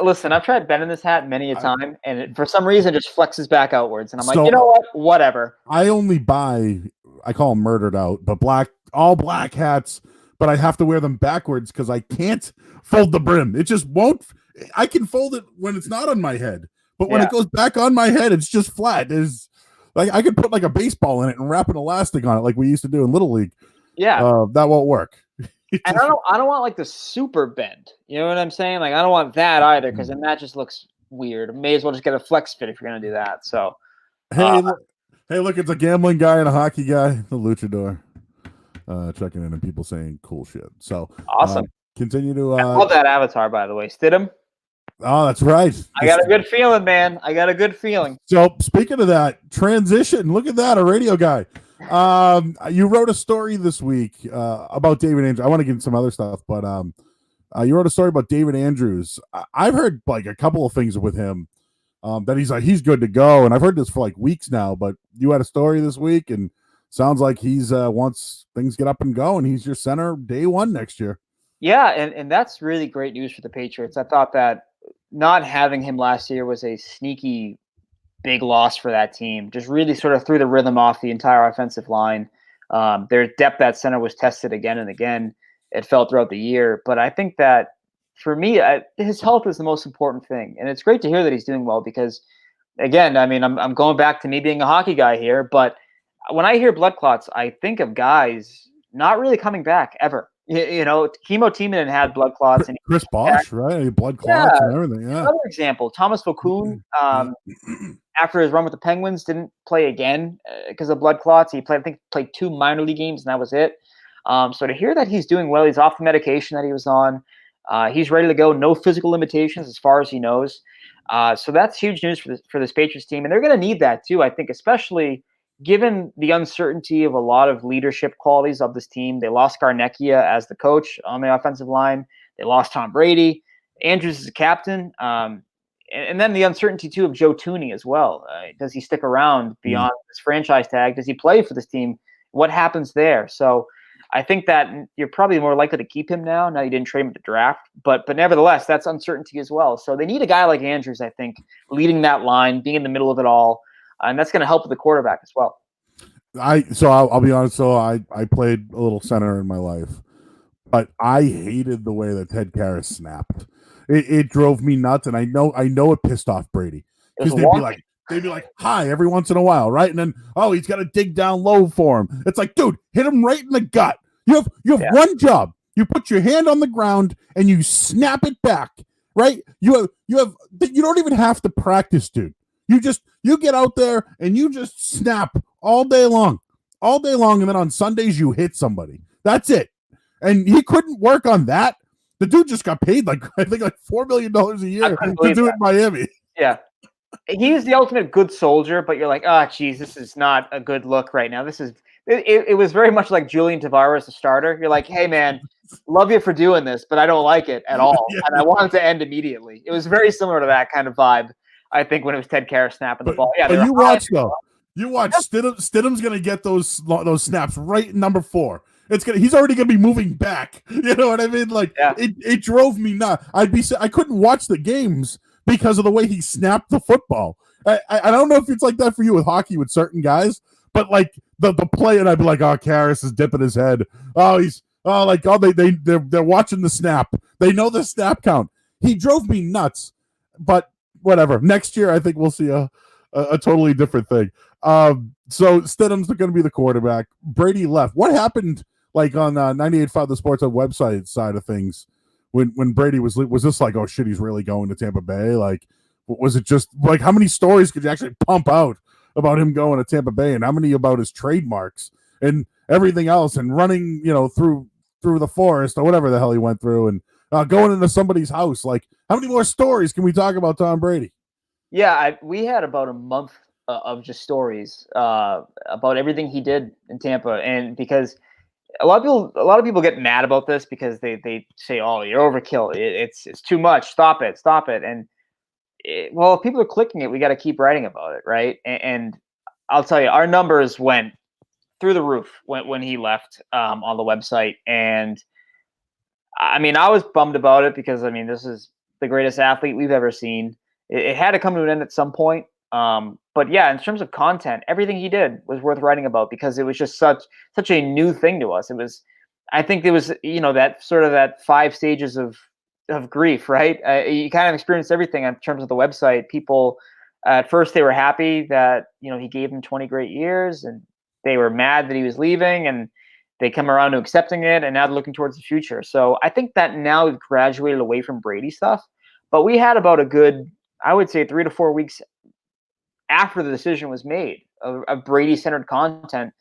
Listen, I've tried bending this hat many a time, and it, for some reason, it just flexes back outwards. And I'm like, So you know what? Whatever. I only buy, I call them murdered out, but all black hats, but I have to wear them backwards because I can't fold the brim. It just won't. I can fold it when it's not on my head, but when it goes back on my head, it's just flat. There's like I could put like a baseball in it and wrap an elastic on it like we used to do in Little League. Yeah. That won't work. And I don't want like the super bend. You know what I'm saying? Like I don't want that either because then that just looks weird. May as well just get a flex fit if you're gonna do that. So hey, look, it's a gambling guy and a hockey guy, the luchador, checking in and people saying cool shit. So awesome. Continue to. I love that avatar, by the way. Stidham. Oh, that's right. I got a good feeling, man. I got a good feeling. So speaking of that transition, look at that, a radio guy. You wrote a story this week about David Andrews. I want to get into some other stuff, but you wrote a story about David Andrews. I've heard like a couple of things with him that he's good to go, and I've heard this for like weeks now. But you had a story this week, and sounds like he's once things get up and go, and he's your center day one next year. Yeah, and that's really great news for the Patriots. I thought that not having him last year was a sneaky big loss for that team. Just really sort of threw the rhythm off the entire offensive line. Their depth at center was tested again and again. It felt throughout the year. But I think that for me, his health is the most important thing. And it's great to hear that he's doing well because, again, I mean, I'm going back to me being a hockey guy here. But when I hear blood clots, I think of guys not really coming back ever. You know, Kimmo Timonen had blood clots. And Chris Bosh, right? Blood clots and everything. Yeah. Another example, Thomas Vokoun, after his run with the Penguins, didn't play again because of blood clots. He played 2 minor league games, and that was it. So to hear that he's doing well, he's off the medication that he was on. He's ready to go. No physical limitations as far as he knows. So that's huge news for this Patriots team, and they're going to need that too. I think, especially given the uncertainty of a lot of leadership qualities of this team. They lost Garnecchia as the coach on the offensive line. They lost Tom Brady. Andrews is a captain. And then the uncertainty, too, of Joe Thuney as well. Does he stick around beyond his franchise tag? Does he play for this team? What happens there? So I think that you're probably more likely to keep him now you didn't trade him at the draft. But nevertheless, that's uncertainty as well. So they need a guy like Andrews, I think, leading that line, being in the middle of it all. And that's going to help with the quarterback as well. I'll be honest. So I played a little center in my life, but I hated the way that Ted Karras snapped. It drove me nuts, and I know it pissed off Brady because they'd be like, hi every once in a while, right? And then he's got to dig down low for him. It's like, dude, hit him right in the gut. You have one job. You put your hand on the ground and you snap it back, right? You don't even have to practice, dude. You get out there and you just snap all day long, and then on Sundays you hit somebody. That's it. And he couldn't work on that. The dude just got paid I think $4 million a year to do it in Miami. Yeah. He was the ultimate good soldier, but you're like, geez, this is not a good look right now. It was very much like Julian Tavares, the starter. You're like, hey man, love you for doing this, but I don't like it at all. Yeah. And I want it to end immediately. It was very similar to that kind of vibe, I think, when it was Ted Karras snapping the ball. Yeah, but you watch though. You watch Stidham's gonna get those snaps right in number 4. He's already gonna be moving back. You know what I mean? Like it drove me nuts. I couldn't watch the games because of the way he snapped the football. I don't know if it's like that for you with hockey with certain guys, but like the play, and I'd be like, Karras is dipping his head. They're watching the snap. They know the snap count. He drove me nuts, but whatever. Next year, I think we'll see a totally different thing. So Stidham's going to be the quarterback. Brady left. What happened like on 98.5 the Sports Hub website side of things when Brady was this like, oh shit, he's really going to Tampa Bay? Like, was it just like how many stories could you actually pump out about him going to Tampa Bay, and how many about his trademarks and everything else, and running through the forest or whatever the hell he went through, and going into somebody's house? Like, how many more stories can we talk about Tom Brady? Yeah, we had about a month of just stories about everything he did in Tampa, and because a lot of people get mad about this because they say, "Oh, you're overkill. It's too much. Stop it. If people are clicking it, we got to keep writing about it, right?" And I'll tell you, our numbers went through the roof when he left on the website. And I mean, I was bummed about it because, I mean, this is the greatest athlete we've ever seen. It had to come to an end at some point. But yeah, in terms of content, everything he did was worth writing about because it was just such a new thing to us. It was, I think it was, that sort of that 5 stages of grief, right? You kind of experienced everything in terms of the website. People, at first they were happy that, he gave them 20 great years, and they were mad that he was leaving, and they come around to accepting it, and now they're looking towards the future. So I think that now we've graduated away from Brady stuff, but we had about a good, I would say, 3 to 4 weeks after the decision was made of Brady-centered content,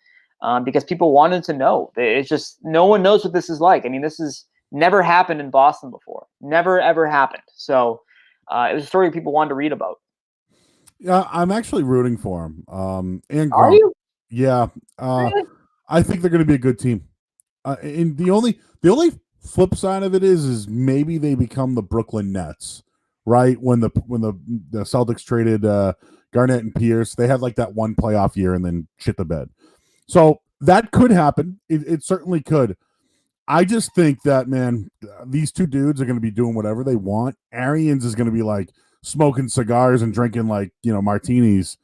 because people wanted to know. It's just no one knows what this is like. I mean, this has never happened in Boston before. Never, ever happened. So it was a story people wanted to read about. Yeah, I'm actually rooting for him. And Are Gronk. you? Yeah, Really? I think they're going to be a good team. And the only flip side of it is maybe they become the Brooklyn Nets, right? When the Celtics traded Garnett and Pierce, they had like that one playoff year and then shit the bed. So that could happen. It certainly could. I just think that, man, these two dudes are going to be doing whatever they want. Arians is going to be like smoking cigars and drinking like, martinis.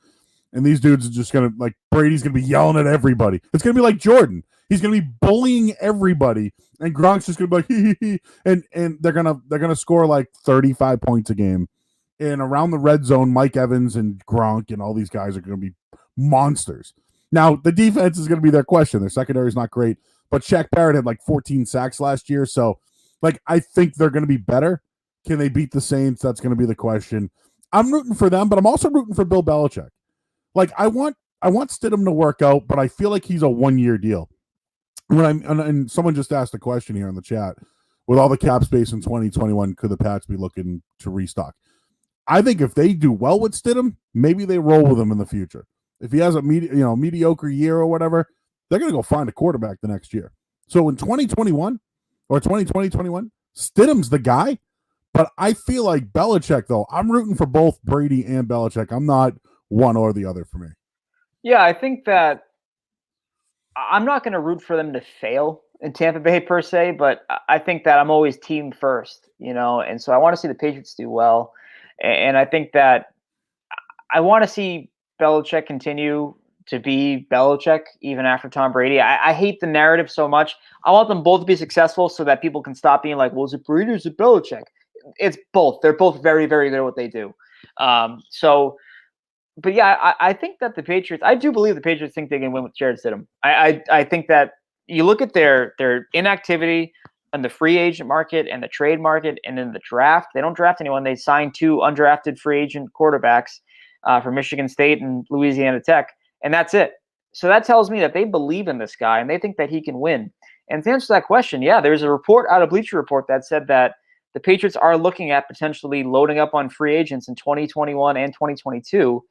And these dudes are just going to, like, Brady's going to be yelling at everybody. It's going to be like Jordan. He's going to be bullying everybody. And Gronk's just going to be like, hee. And they're going to score like 35 points a game. And around the red zone, Mike Evans and Gronk and all these guys are going to be monsters. Now, the defense is going to be their question. Their secondary is not great. But Shaq Barrett had like 14 sacks last year. So, like, I think they're going to be better. Can they beat the Saints? That's going to be the question. I'm rooting for them, but I'm also rooting for Bill Belichick. Like, I want Stidham to work out, but I feel like he's a 1-year deal. And someone just asked a question here in the chat. With all the cap space in 2021, could the Pats be looking to restock? I think if they do well with Stidham, maybe they roll with him in the future. If he has a mediocre year or whatever, they're going to go find a quarterback the next year. So in 2021 or 2020-21, Stidham's the guy. But I feel like Belichick, though, I'm rooting for both Brady and Belichick. I'm not one or the other for me. Yeah, I think that I'm not going to root for them to fail in Tampa Bay per se, but I think that I'm always team first, and so I want to see the Patriots do well. And I think that I want to see Belichick continue to be Belichick even after Tom Brady. I hate the narrative so much. I want them both to be successful so that people can stop being like, well, is it Brady or is it Belichick? It's both. They're both very, very good at what they do. But yeah, I think that the Patriots, I do believe the Patriots think they can win with Jared Stidham. I think that you look at their inactivity in the free agent market and the trade market and in the draft. They don't draft anyone. They sign 2 undrafted free agent quarterbacks from Michigan State and Louisiana Tech, and that's it. So that tells me that they believe in this guy and they think that he can win. And to answer that question, yeah, there's a report out of Bleacher Report that said that the Patriots are looking at potentially loading up on free agents in 2021 and 2022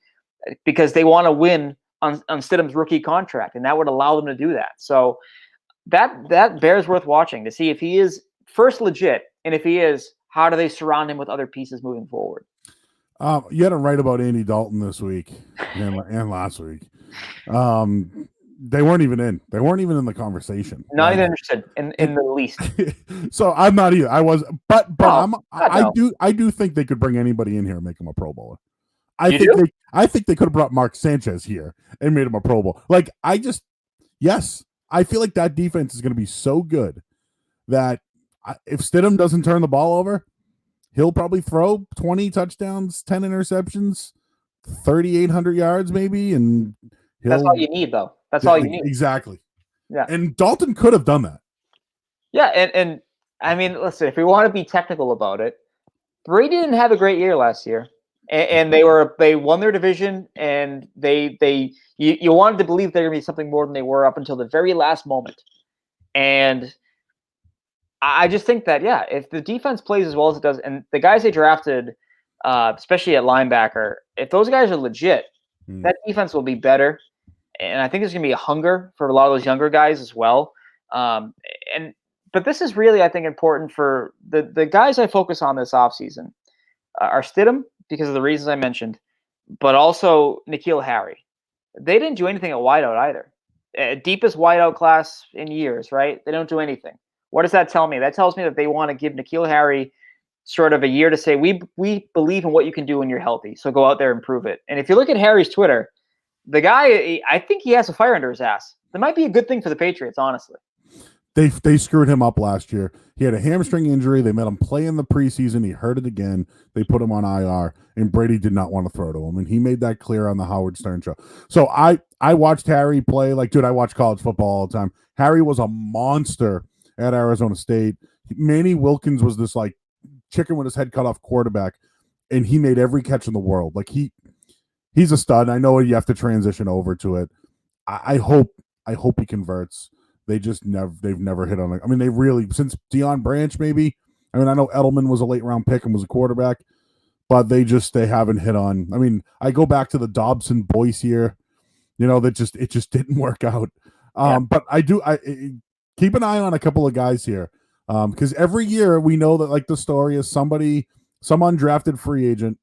because they want to win on Stidham's rookie contract, and that would allow them to do that. So that bears worth watching to see if he is first legit, and if he is, how do they surround him with other pieces moving forward? You had to write about Andy Dalton this week and last week. They weren't even in. They weren't even in the conversation. Not even interested in the least. So I'm not either. I was, but No, I do think they could bring anybody in here and make him a Pro Bowler. I think they could have brought Mark Sanchez here and made him a Pro Bowl. Like, yes, I feel like that defense is going to be so good that if Stidham doesn't turn the ball over, he'll probably throw 20 touchdowns, 10 interceptions, 3,800 yards maybe, and that's all you need, though. That's all you need. Exactly. Yeah. And Dalton could have done that. Yeah, and I mean, listen, if we want to be technical about it, Brady didn't have a great year last year. And they won their division, and you wanted to believe they're going to be something more than they were up until the very last moment. And I just think that, yeah, if the defense plays as well as it does, and the guys they drafted, especially at linebacker, if those guys are legit, that defense will be better. And I think there's going to be a hunger for a lot of those younger guys as well. But this is really, I think, important for the guys I focus on this offseason are Stidham, because of the reasons I mentioned, but also N'Keal Harry. they didn't do anything at wideout either. Deepest wideout class in years, right? They don't do anything. What does that tell me? That tells me that they want to give N'Keal Harry sort of a year to say, we believe in what you can do when you're healthy, so go out there and prove it. And if you look at Harry's Twitter, the guy, I think he has a fire under his ass. That might be a good thing for the Patriots, honestly. They screwed him up last year. He had a hamstring injury. They made him play in the preseason. He hurt it again. They put him on IR, and Brady did not want to throw to him, and he made that clear on the Howard Stern show. So I watched Harry play. Like, dude, I watch college football all the time. Harry was a monster at Arizona State. Manny Wilkins was this like chicken with his head cut off quarterback, and he made every catch in the world. Like he's a stud. I know you have to transition over to it. I hope he converts. They've never hit on it. I mean, they really, since Deion Branch, maybe. I mean, I know Edelman was a late round pick and was a quarterback, but they haven't hit on. I mean, I go back to the Dobson Boyce year, it just didn't work out. But I keep an eye on a couple of guys here. Because every year we know that like the story is some undrafted free agent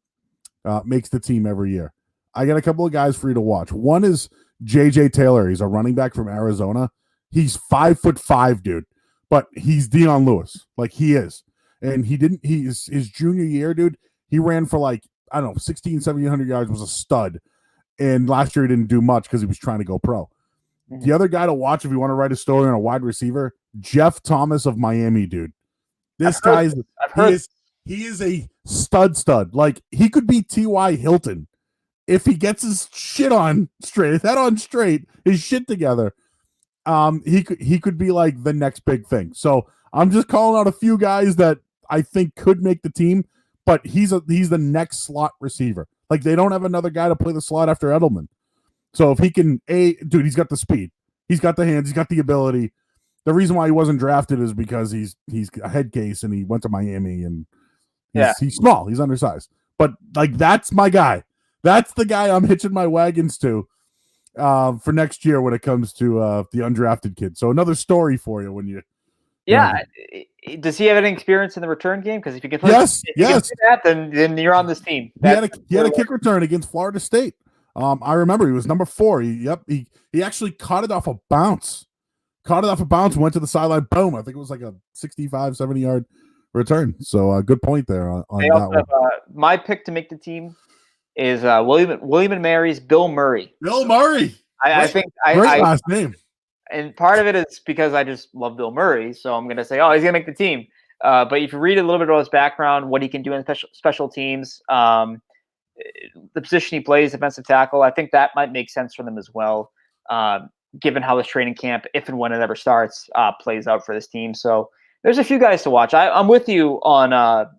makes the team every year. I got a couple of guys for you to watch. One is JJ Taylor. He's a running back from Arizona. He's 5'5", dude, but he's Deion Lewis. Like he is. And his junior year, dude, he ran for like, I don't know, 1,700 yards, was a stud. And last year he didn't do much because he was trying to go pro. Mm-hmm. The other guy to watch if you want to write a story on a wide receiver, Jeff Thomas of Miami, dude. This guy he is a stud. Like he could be T.Y. Hilton if he gets his shit on straight, his head on straight, his shit together. He could be like the next big thing. So I'm just calling out a few guys that I think could make the team, but he's the next slot receiver. Like they don't have another guy to play the slot after Edelman. So if he can, dude, he's got the speed, he's got the hands, he's got the ability. The reason why he wasn't drafted is because he's a head case and he went to Miami and he's small, he's undersized. But like that's my guy. That's the guy I'm hitching my wagons to for next year when it comes to the undrafted kid. So another story for you when you. Yeah. Does he have any experience in the return game? Because if you can play yes. that, then you're on this team. He had a kick return against Florida State. I remember he was number 4. He actually caught it off a bounce. Went to the sideline. Boom. I think it was like a 65, 70-yard return. So good point there on that one. My pick to make the team is William and Mary's Bill Murray. Bill Murray. I think great last name. And part of it is because I just love Bill Murray, so I'm going to say, oh, he's going to make the team. But if you read a little bit about his background, what he can do in special teams, the position he plays, defensive tackle, I think that might make sense for them as well, given how this training camp, if and when it ever starts, plays out for this team. So there's a few guys to watch. I'm with you on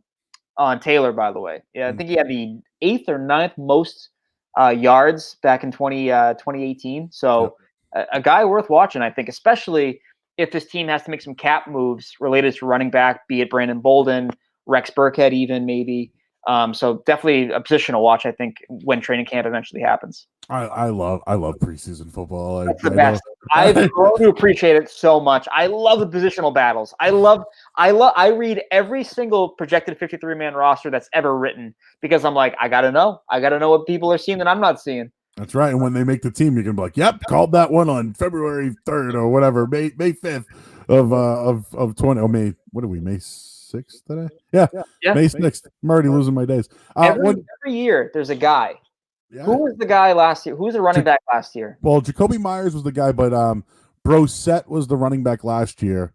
Taylor, by the way. Yeah, I think he had the 8th or 9th most yards back in 2018. So a guy worth watching, I think, especially if this team has to make some cap moves related to running back, be it Brandon Bolden, Rex Burkhead even maybe. So definitely a position to watch, I think, when training camp eventually happens. I love preseason football. That's the best. I've grown to appreciate it so much. I love the positional battles. I read every single projected 53-man roster that's ever written because I'm like, I gotta know what people are seeing that I'm not seeing. That's right. And when they make the team, you can be like, yep, called that one on February 3rd or whatever, May 5th of 20. Oh, May 6th today? Yeah. May 6th. I'm already losing my days. Every year there's a guy. Yeah. Who was the guy last year? Who was the running back last year? Well, Jacoby Myers was the guy, but Brosette was the running back last year.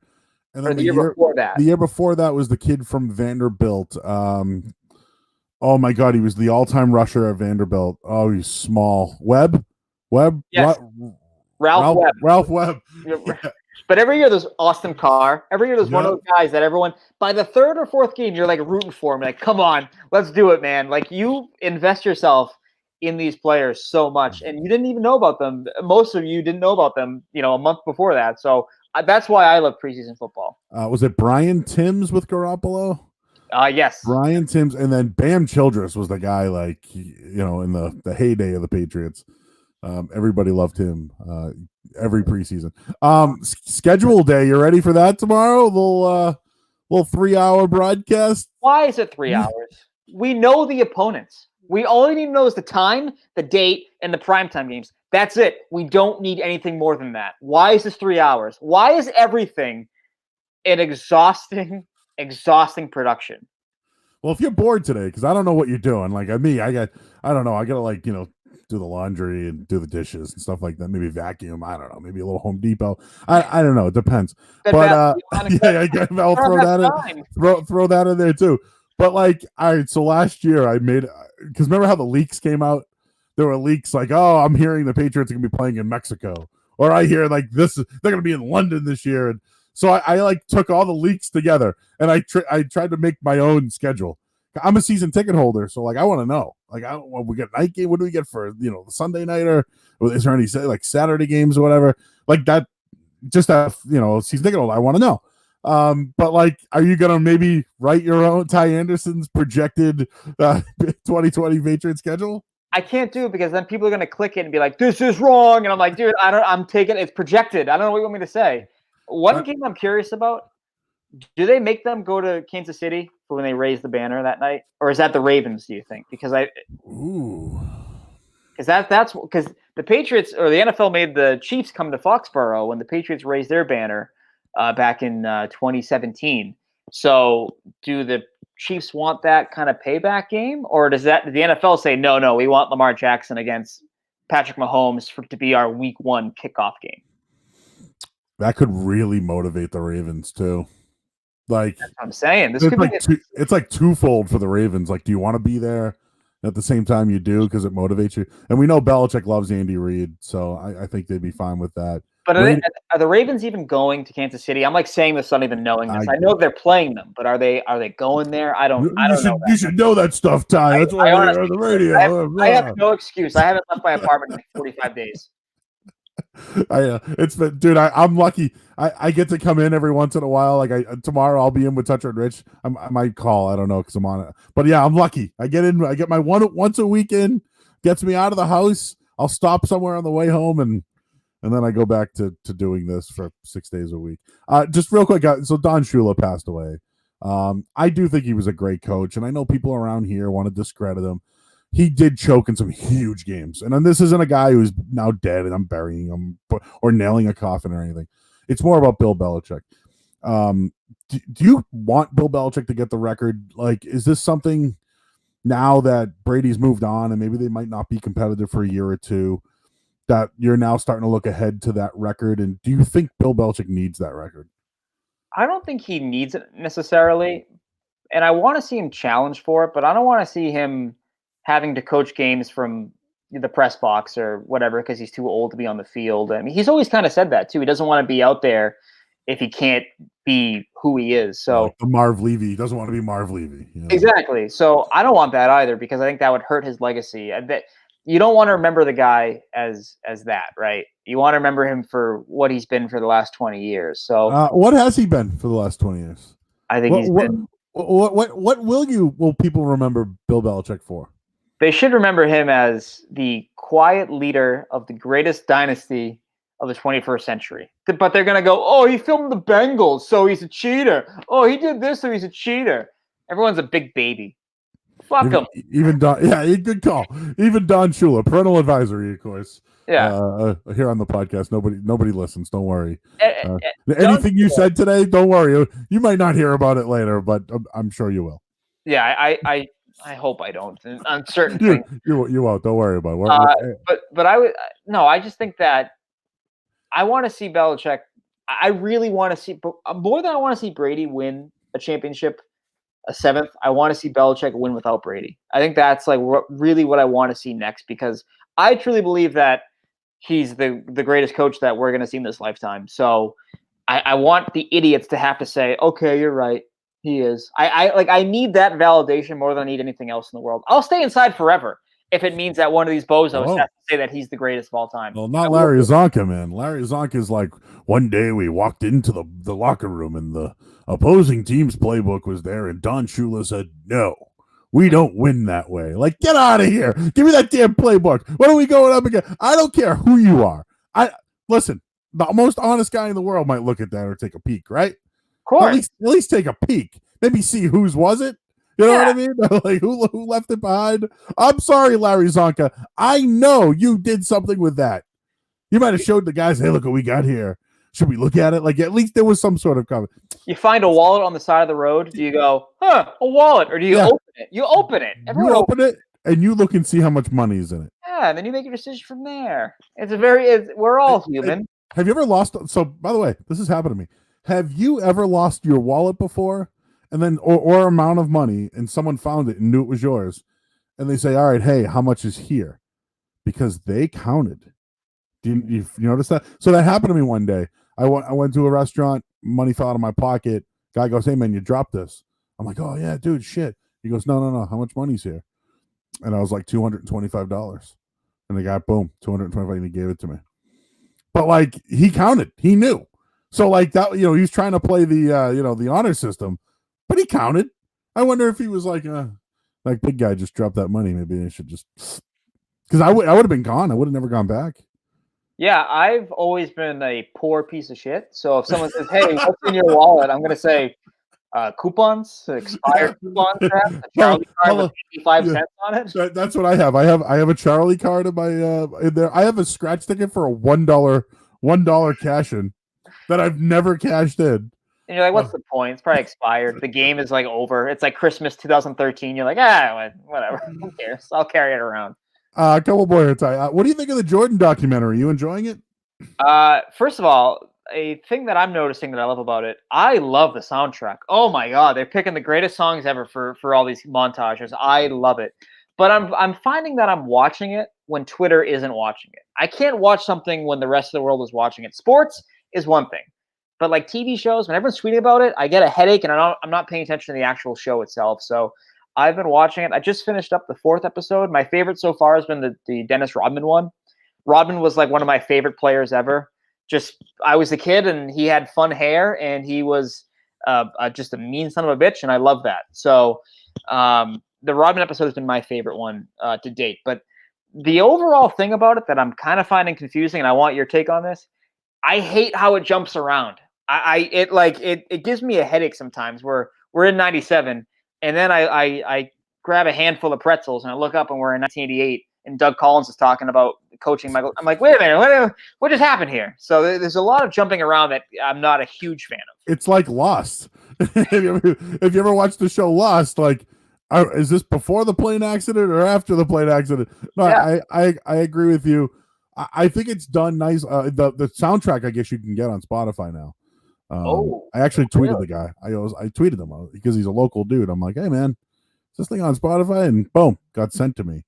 And then the year before that was the kid from Vanderbilt. Oh my God, he was the all-time rusher at Vanderbilt. Oh, he's small. Webb? Yes. Ralph Webb. Yeah. But every year there's Austin Carr. Every year there's one of those guys that everyone, by the 3rd or 4th game, you're like rooting for him. Like, come on, let's do it, man. Like, you invest yourself in these players so much, and you didn't even know about them. Most of you didn't know about them, a month before that. So that's why I love preseason football. Was it Brian Timms with Garoppolo? Yes. Brian Timms, and then Bam Childress was the guy, like, in the heyday of the Patriots. Everybody loved him every preseason. Schedule day, you ready for that tomorrow? Little 3-hour broadcast. Why is it 3 hours? We know the opponents. We all need to know is the time, the date, and the primetime games. That's it. We don't need anything more than that. Why is this 3 hours? Why is everything an exhausting production? Well, if you're bored today, because I don't know what you're doing, like me, I don't know, I gotta like do the laundry and do the dishes and stuff like that. Maybe vacuum. I don't know. Maybe a little Home Depot. I don't know. It depends. But yeah, I'll throw that in. Throw that in there too. But like, all right. So last year I made, because remember how the leaks came out? There were leaks like, oh, I'm hearing the Patriots are gonna be playing in Mexico, or I hear like they're gonna be in London this year, and so I like took all the leaks together and I tried to make my own schedule. I'm a season ticket holder, so like I want to know, like we get night game. What do we get for the Sunday nighter? Is there any like Saturday games or whatever like that? Just season ticket holder. I want to know. But like, are you gonna maybe write your own Ty Anderson's projected 2020 Patriots schedule? I can't do it because then people are gonna click it and be like, "This is wrong," and I'm like, "Dude, I'm taking it's projected. I don't know what you want me to say." One game I'm curious about. Do they make them go to Kansas City for when they raise the banner that night, or is that the Ravens? Do you think? Because that's because the Patriots or the NFL made the Chiefs come to Foxborough when the Patriots raised their banner back in 2017. So, do the Chiefs want that kind of payback game, or did the NFL say no, we want Lamar Jackson against Patrick Mahomes to be our Week 1 kickoff game? That could really motivate the Ravens too. Like that's what I'm saying. It's like twofold for the Ravens. Like, do you want to be there at the same time you do because it motivates you? And we know Belichick loves Andy Reid, so I think they'd be fine with that. But are the Ravens even going to Kansas City? I'm like saying this, not even knowing this. I know they're playing them, but are they going there? I don't know. You should know that stuff, Ty. That's why you're on the radio. I have no excuse. I haven't left my apartment in like 45 days. It's been, dude. I'm lucky. I get to come in every once in a while. Like tomorrow, I'll be in with Toucher and Rich. I might call. I don't know because I'm on it. But yeah, I'm lucky. I get in. I get my once a weekend. Gets me out of the house. I'll stop somewhere on the way home, and then I go back to doing this for 6 days a week. Just real quick. So Don Shula passed away. I do think he was a great coach, and I know people around here want to discredit him. He did choke in some huge games. And then this isn't a guy who's now dead and I'm burying him or nailing a coffin or anything. It's more about Bill Belichick. Do you want Bill Belichick to get the record? Like, is this something now that Brady's moved on and maybe they might not be competitive for a year or two that you're now starting to look ahead to that record? And do you think Bill Belichick needs that record? I don't think he needs it necessarily. And I want to see him challenge for it, but I don't want to see him having to coach games from the press box or whatever because he's too old to be on the field. I mean, he's always kind of said that too. He doesn't want to be out there if he can't be who he is. So like Marv Levy, he doesn't want to be Marv Levy. Exactly. So I don't want that either because I think that would hurt his legacy. You don't want to remember the guy as that, right? You want to remember him for what he's been for the last 20 years. So what has he been for the last 20 years? I think he's been. What will people remember Bill Belichick for? They should remember him as the quiet leader of the greatest dynasty of the 21st century. But they're going to go, oh, he filmed the Bengals, so he's a cheater. Oh, he did this, so he's a cheater. Everyone's a big baby. Fuck him. Even Don, yeah, good call. Even Don Shula, parental advisory, of course. Yeah. Here on the podcast, nobody listens. Don't worry. Anything you said today, don't worry. You might not hear about it later, but I'm sure you will. Yeah, I hope I don't. On certain things, you won't. Don't worry about it. But I would I just think that I want to see Belichick. I really want to see more than I want to see Brady win a championship, a seventh. I want to see Belichick win without Brady. I think that's like really what I want to see next because I truly believe that he's the greatest coach that we're going to see in this lifetime. So I want the idiots to have to say, okay, you're right. He is. I need that validation more than I need anything else in the world. I'll stay inside forever if it means that one of these bozos has to say that he's the greatest of all time. Well, not Larry Zonka, man. Larry Zonka is like, one day we walked into the locker room and the opposing team's playbook was there, and Don Shula said, no, we don't win that way. Like, get out of here. Give me that damn playbook. What are we going up against? I don't care who you are. Listen, the most honest guy in the world might look at that or take a peek, right? Of course. At least take a peek. Maybe see whose was it. You know what I mean? Like who left it behind? I'm sorry, Larry Zonka. I know you did something with that. You might have showed the guys, hey, look what we got here. Should we look at it? Like at least there was some sort of comment. You find a wallet on the side of the road. Do you go, a wallet, or do you open it? You open it. Everyone you open it and you look and see how much money is in it. Yeah, and then you make your decision from there. We're all human. Have you ever lost? So, by the way, this has happened to me. Have you ever lost your wallet before, and then or amount of money, and someone found it and knew it was yours, and they say, "All right, hey, how much is here?" Because they counted. Do you notice that? So that happened to me one day. I went to a restaurant. Money fell out of my pocket. Guy goes, "Hey man, you dropped this." I'm like, "Oh yeah, dude, shit." He goes, "No. How much money's here?" And I was like, $225. And the guy, boom, $225, and he gave it to me. But like he counted, he knew. So like that, he was trying to play the the honor system, but he counted. I wonder if he was like big guy just dropped that money. Maybe I should just, because I would have been gone. I would have never gone back. Yeah, I've always been a poor piece of shit. So if someone says, "Hey, what's in your wallet?" I'm gonna say coupons, expired coupons, a Charlie card with 85 cents on it. That's what I have. I have a Charlie card in my in there. I have a scratch ticket for a $1 cash in that I've never cashed in. And you're like, what's the point? It's probably expired. The game is like over. It's like Christmas 2013. You're like, whatever. Who cares? I'll carry it around. A couple more time. What do you think of the Jordan documentary? You enjoying it? First of all, a thing that I'm noticing that I love about it, I love the soundtrack. Oh my god, they're picking the greatest songs ever for all these montages. I love it. But I'm finding that I'm watching it when Twitter isn't watching it. I can't watch something when the rest of the world is watching it. Sports is one thing. But like TV shows, when everyone's tweeting about it, I get a headache and I'm not paying attention to the actual show itself. So I've been watching it. I just finished up the 4th episode. My favorite so far has been the Dennis Rodman one. Rodman was like one of my favorite players ever. I was a kid and he had fun hair and he was just a mean son of a bitch, and I love that. So the Rodman episode has been my favorite one to date. But the overall thing about it that I'm kind of finding confusing, and I want your take on this, I hate how it jumps around. It gives me a headache sometimes. We're in '97, and then I grab a handful of pretzels and I look up and we're in 1988, and Doug Collins is talking about coaching Michael. I'm like, wait a minute, what just happened here? So there's a lot of jumping around that I'm not a huge fan of. It's like Lost. If you ever watched the show Lost, like, is this before the plane accident or after the plane accident? No, yeah. I agree with you. I think it's done nice. The soundtrack, I guess you can get on Spotify now. I actually tweeted the guy. I tweeted him because he's a local dude. I'm like, hey man, is this thing on Spotify? And boom, got sent to me.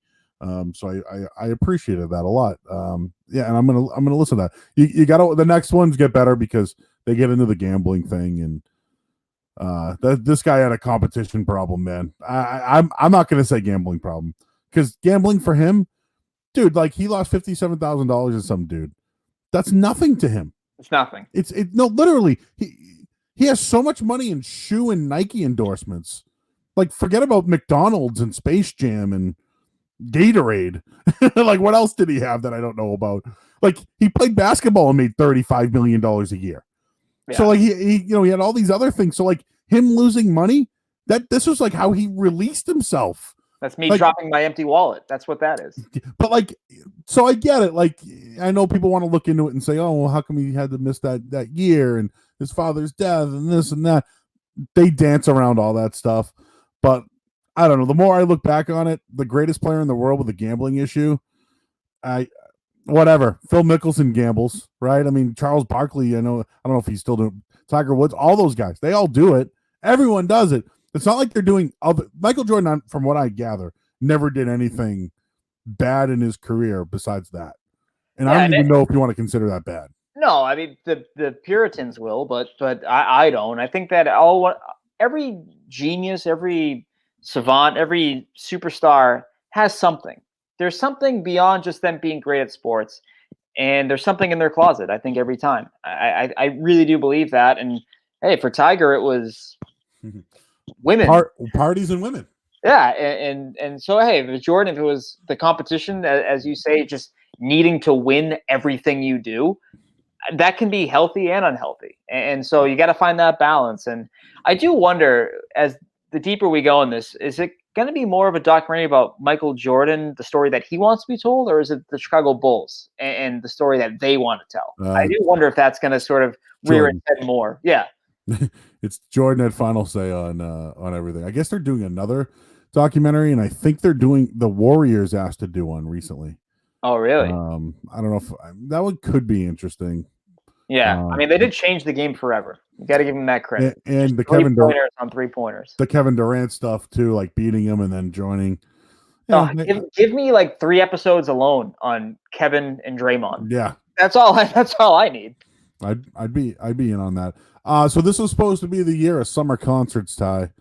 So I appreciated that a lot. Yeah, and I'm gonna listen to that. You got the next ones get better because they get into the gambling thing, and this guy had a competition problem, man. I'm not gonna say gambling problem because gambling for him, dude, like he lost $57,000 to some dude. That's nothing to him. It's nothing. No, literally, he has so much money in shoe and Nike endorsements. Like, forget about McDonald's and Space Jam and Gatorade. Like, what else did he have that I don't know about? Like, he played basketball and made $35 million a year. Yeah. So like he had all these other things. So like him losing money, this was like how he released himself. That's me dropping my empty wallet. That's what that is. But like, so I get it. Like, I know people want to look into it and say, oh, well, how come he had to miss that year and his father's death and this and that? They dance around all that stuff. But I don't know. The more I look back on it, the greatest player in the world with a gambling issue, whatever. Phil Mickelson gambles, right? I mean, Charles Barkley, I don't know if he's still doing Tiger Woods, all those guys, they all do it. Everyone does it. It's not like they're doing Michael Jordan, from what I gather, never did anything bad in his career besides that. And I don't even know if you want to consider that bad. No, I mean the Puritans will, but I don't. I think that every genius, every savant, every superstar has something. There's something beyond just them being great at sports, and there's something in their closet. I think every time. I really do believe that. And hey, for Tiger, it was women, parties, and women. Yeah, and so hey, if Jordan, if it was the competition, as you say, just needing to win everything you do, that can be healthy and unhealthy. And so you got to find that balance. And I do wonder, as the deeper we go in this, is it going to be more of a documentary about Michael Jordan, the story that he wants to be told, or is it the Chicago Bulls and the story that they want to tell? I do wonder if that's going to sort of rear its head more. Yeah. It's Jordan had final say on everything. I guess they're doing another documentary, and I think they're doing the Warriors asked to do one recently. Oh, really? I don't know if that one could be interesting. Yeah, I mean, they did change the game forever. You got to give them that credit. And the Kevin Durant on 3-pointers, the Kevin Durant stuff too, like beating him and then joining. Give me like 3 episodes alone on Kevin and Draymond. Yeah, that's all I need. I'd be in on that. So this was supposed to be the year of summer concerts, Ty.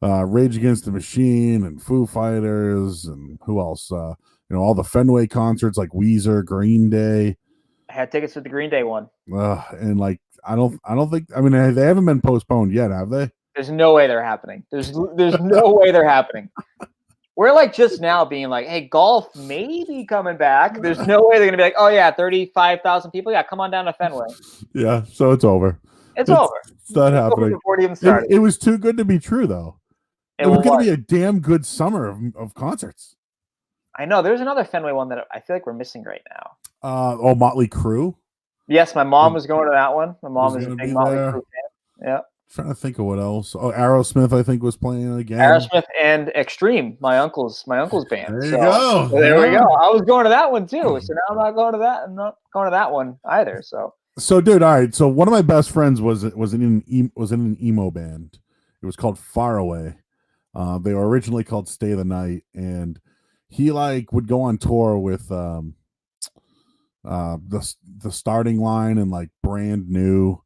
Rage Against the Machine and Foo Fighters and who else? All the Fenway concerts like Weezer, Green Day. I had tickets to the Green Day one. And like I don't think. I mean, they haven't been postponed yet, have they? There's no way they're happening. There's no way they're happening. We're like just now being like, hey, golf may be coming back. There's no way they're gonna be like, oh yeah, 35,000 people. Yeah, come on down to Fenway. Yeah, so it's over. It's over. It's not happening. Before it even started. It was too good to be true, though. It was going to be a damn good summer of concerts. I know. There's another Fenway one that I feel like we're missing right now. Motley Crue? Yes, my mom was going to that one. My mom is a big Motley Crue fan. Yeah. Trying to think of what else. Oh, Aerosmith, I think, was playing again. Aerosmith and Extreme, my uncle's band. There you go. There we go. I was going to that one too. So now I'm not going to that. I'm not going to that one either. So, dude, all right. So one of my best friends was in an emo band. It was called Far Away. They were originally called Stay the Night, and he would go on tour with the Starting Line and like Brand New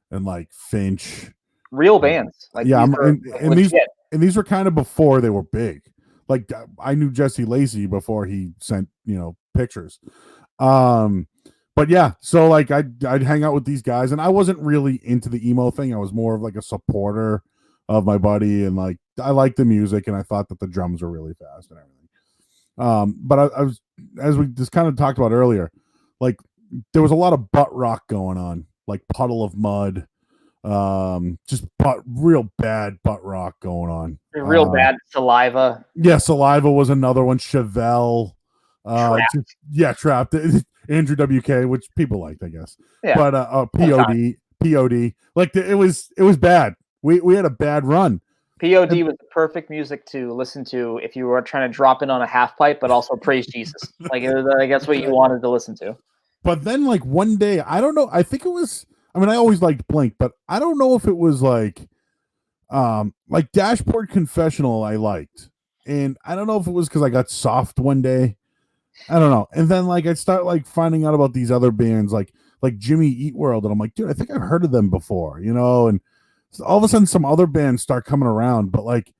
and like Finch. Real bands. These were kind of before they were big. Like I knew Jesse Lacey before he sent pictures. But yeah, so like I'd hang out with these guys, and I wasn't really into the emo thing. I was more of like a supporter of my buddy, and like I liked the music, and I thought that the drums were really fast and everything. But I was, as we just kind of talked about earlier, like there was a lot of butt rock going on, like Puddle of Mud, just real bad butt rock going on. Real bad Saliva. Yeah, Saliva was another one. Chevelle. Trapped. Andrew WK, which people liked, I guess. Yeah. But POD, like it was bad. We had a bad run. POD was the perfect music to listen to if you were trying to drop in on a half pipe, but also praise Jesus. Like that's what you wanted to listen to. But then, like one day, I don't know. I think it was. I mean, I always liked Blink, but I don't know if it was like Dashboard Confessional. I liked, and I don't know if it was because I got soft one day. I don't know. And then like I start like finding out about these other bands like Jimmy Eat World, and I'm like, dude, I think I've heard of them before, and so all of a sudden some other bands start coming around. But like,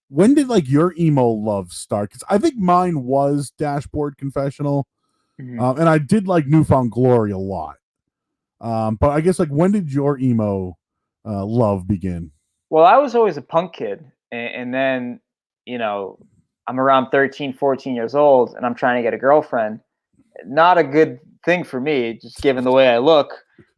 when did like your emo love start? Because I think mine was Dashboard Confessional. And I did like Newfound Glory a lot. But I guess like when did your emo love begin? Well, I was always a punk kid, and then I'm around 13, 14 years old, and I'm trying to get a girlfriend. Not a good thing for me, just given the way I look.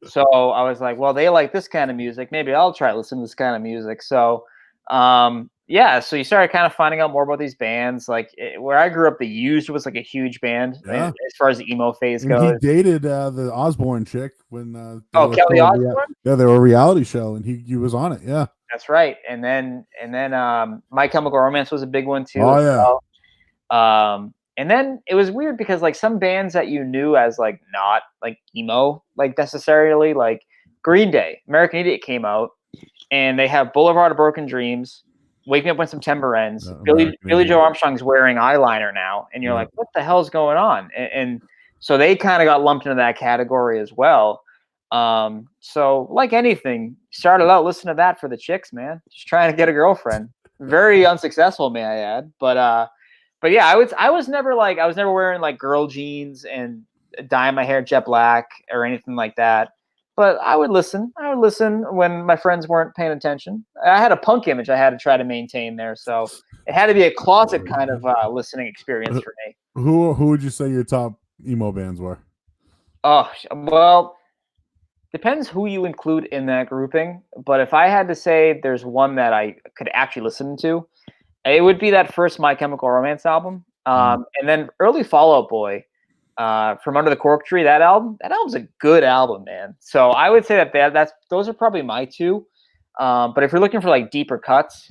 So I was like, well, they like this kind of music. Maybe I'll try listening to this kind of music. So, so you started kind of finding out more about these bands. Like where I grew up, The Used was like a huge band as far as the emo phase goes. He dated the Osbourne chick when Kelly Osbourne? Yeah, they were a reality show, and he was on it. Yeah. That's right. And then My Chemical Romance was a big one too. Oh yeah. Well. And then it was weird because like some bands that you knew as like not like emo like necessarily, like Green Day, American Idiot came out, and they have Boulevard of Broken Dreams, Wake Me Up When September Ends. Billy Joe Armstrong's wearing eyeliner now, and you're like, what the hell's going on? And so they kind of got lumped into that category as well. So like anything, started out listening to that for the chicks, man. Just trying to get a girlfriend. Very unsuccessful, may I add. But yeah, I was never wearing like girl jeans and dyeing my hair jet black or anything like that. But I would listen when my friends weren't paying attention. I had a punk image I had to try to maintain there, so it had to be a closet kind of listening experience for me. Who would you say your top emo bands were? Oh well. Depends who you include in that grouping. But if I had to say there's one that I could actually listen to, it would be that first My Chemical Romance album. And then early Fall Out Boy, from Under the Cork Tree. That album's a good album, man. So I would say that's those are probably my two. But if you're looking for like deeper cuts,